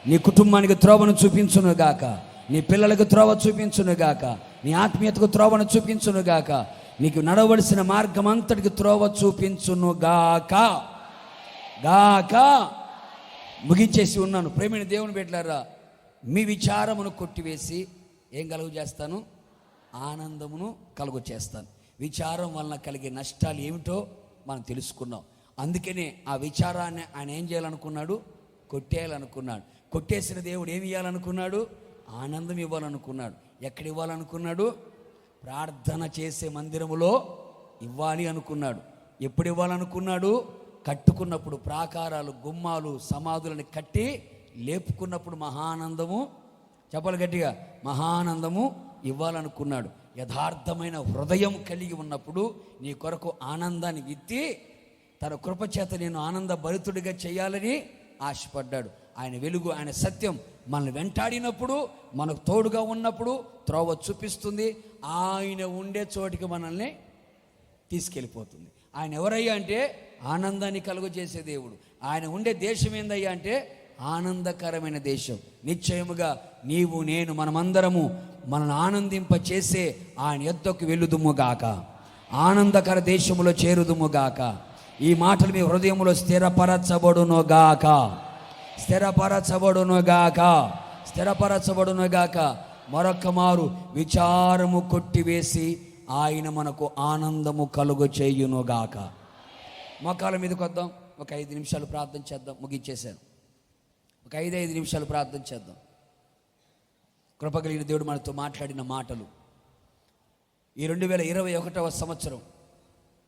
నీ కుటుంబానికి త్రోవను చూపించునుగాక. నీ పిల్లలకు త్రోవ చూపించునుగాక. నీ ఆత్మీయతకు త్రోవను చూపించునుగాక. నీకు నడవలసిన మార్గం అంతటికి త్రోవ చూపించునుగాక. గాక ముగించేసి ఉన్నాను. ప్రేమైన దేవుని బిడ్డలారా, మీ విచారమును కొట్టివేసి ఏం కలుగు చేస్తాను? ఆనందమును కలుగు చేస్తాను. విచారం వలన కలిగే నష్టాలు ఏమిటో మనం తెలుసుకున్నాం. అందుకనే ఆ విచారాన్ని ఆయన ఏం చేయాలనుకున్నాడు? కొట్టేయాలనుకున్నాడు. కొట్టేసిన దేవుడు ఏమి ఇవ్వాలనుకున్నాడు? ఆనందం ఇవ్వాలనుకున్నాడు. ఎక్కడ ఇవ్వాలనుకున్నాడు? ప్రార్థన చేసే మందిరములో ఇవ్వాలి అనుకున్నాడు. ఎప్పుడు ఇవ్వాలనుకున్నాడు? కట్టుకున్నప్పుడు, ప్రాకారాలు, గుమ్మాలు, సమాధులను కట్టి లేపుకున్నప్పుడు మహానందము, చెప్పాలి గట్టిగా, మహానందము ఇవ్వాలనుకున్నాడు. యథార్థమైన హృదయం కలిగి ఉన్నప్పుడు నీ కొరకు ఆనందాన్ని ఇత్తి తన కృపచేత నేను ఆనంద భరితుడిగా చేయాలని ఆశపడ్డాడు. ఆయన వెలుగు, ఆయన సత్యం మనల్ని వెంటాడినప్పుడు, మనకు తోడుగా ఉన్నప్పుడు త్రోవ చూపిస్తుంది. ఆయన ఉండే చోటికి మనల్ని తీసుకెళ్ళిపోతుంది. ఆయన ఎవరయ్యా అంటే ఆనందాన్ని కలుగజేసే దేవుడు. ఆయన ఉండే దేశం ఏందయ్యా అంటే ఆనందకరమైన దేశం. నిశ్చయముగా నీవు నేను మనమందరము మనల్ని ఆనందింప చేసే ఆయన యొద్దకు వెళ్ళుదుముగాక, ఆనందకర దేశములో చేరుదుముగాక. ఈ మాటలు మీ హృదయంలో స్థిరపరచబడునుగాక, స్థిరపరచబడునుగాక, స్థిరపరచబడునుగాక. మరొక్క మారు విచారము కొట్టివేసి ఆయన మనకు ఆనందము కలుగు చేయునుగాక. మోకాళ్ళ మీదకి వద్దాం, ఒక 5 నిమిషాలు ప్రార్థన చేద్దాం. ముగించేశాను. ఒక 5 నిమిషాలు ప్రార్థన చేద్దాం. కృపగలిగిన దేవుడు మనతో మాట్లాడిన మాటలు ఈ 2021వ సంవత్సరం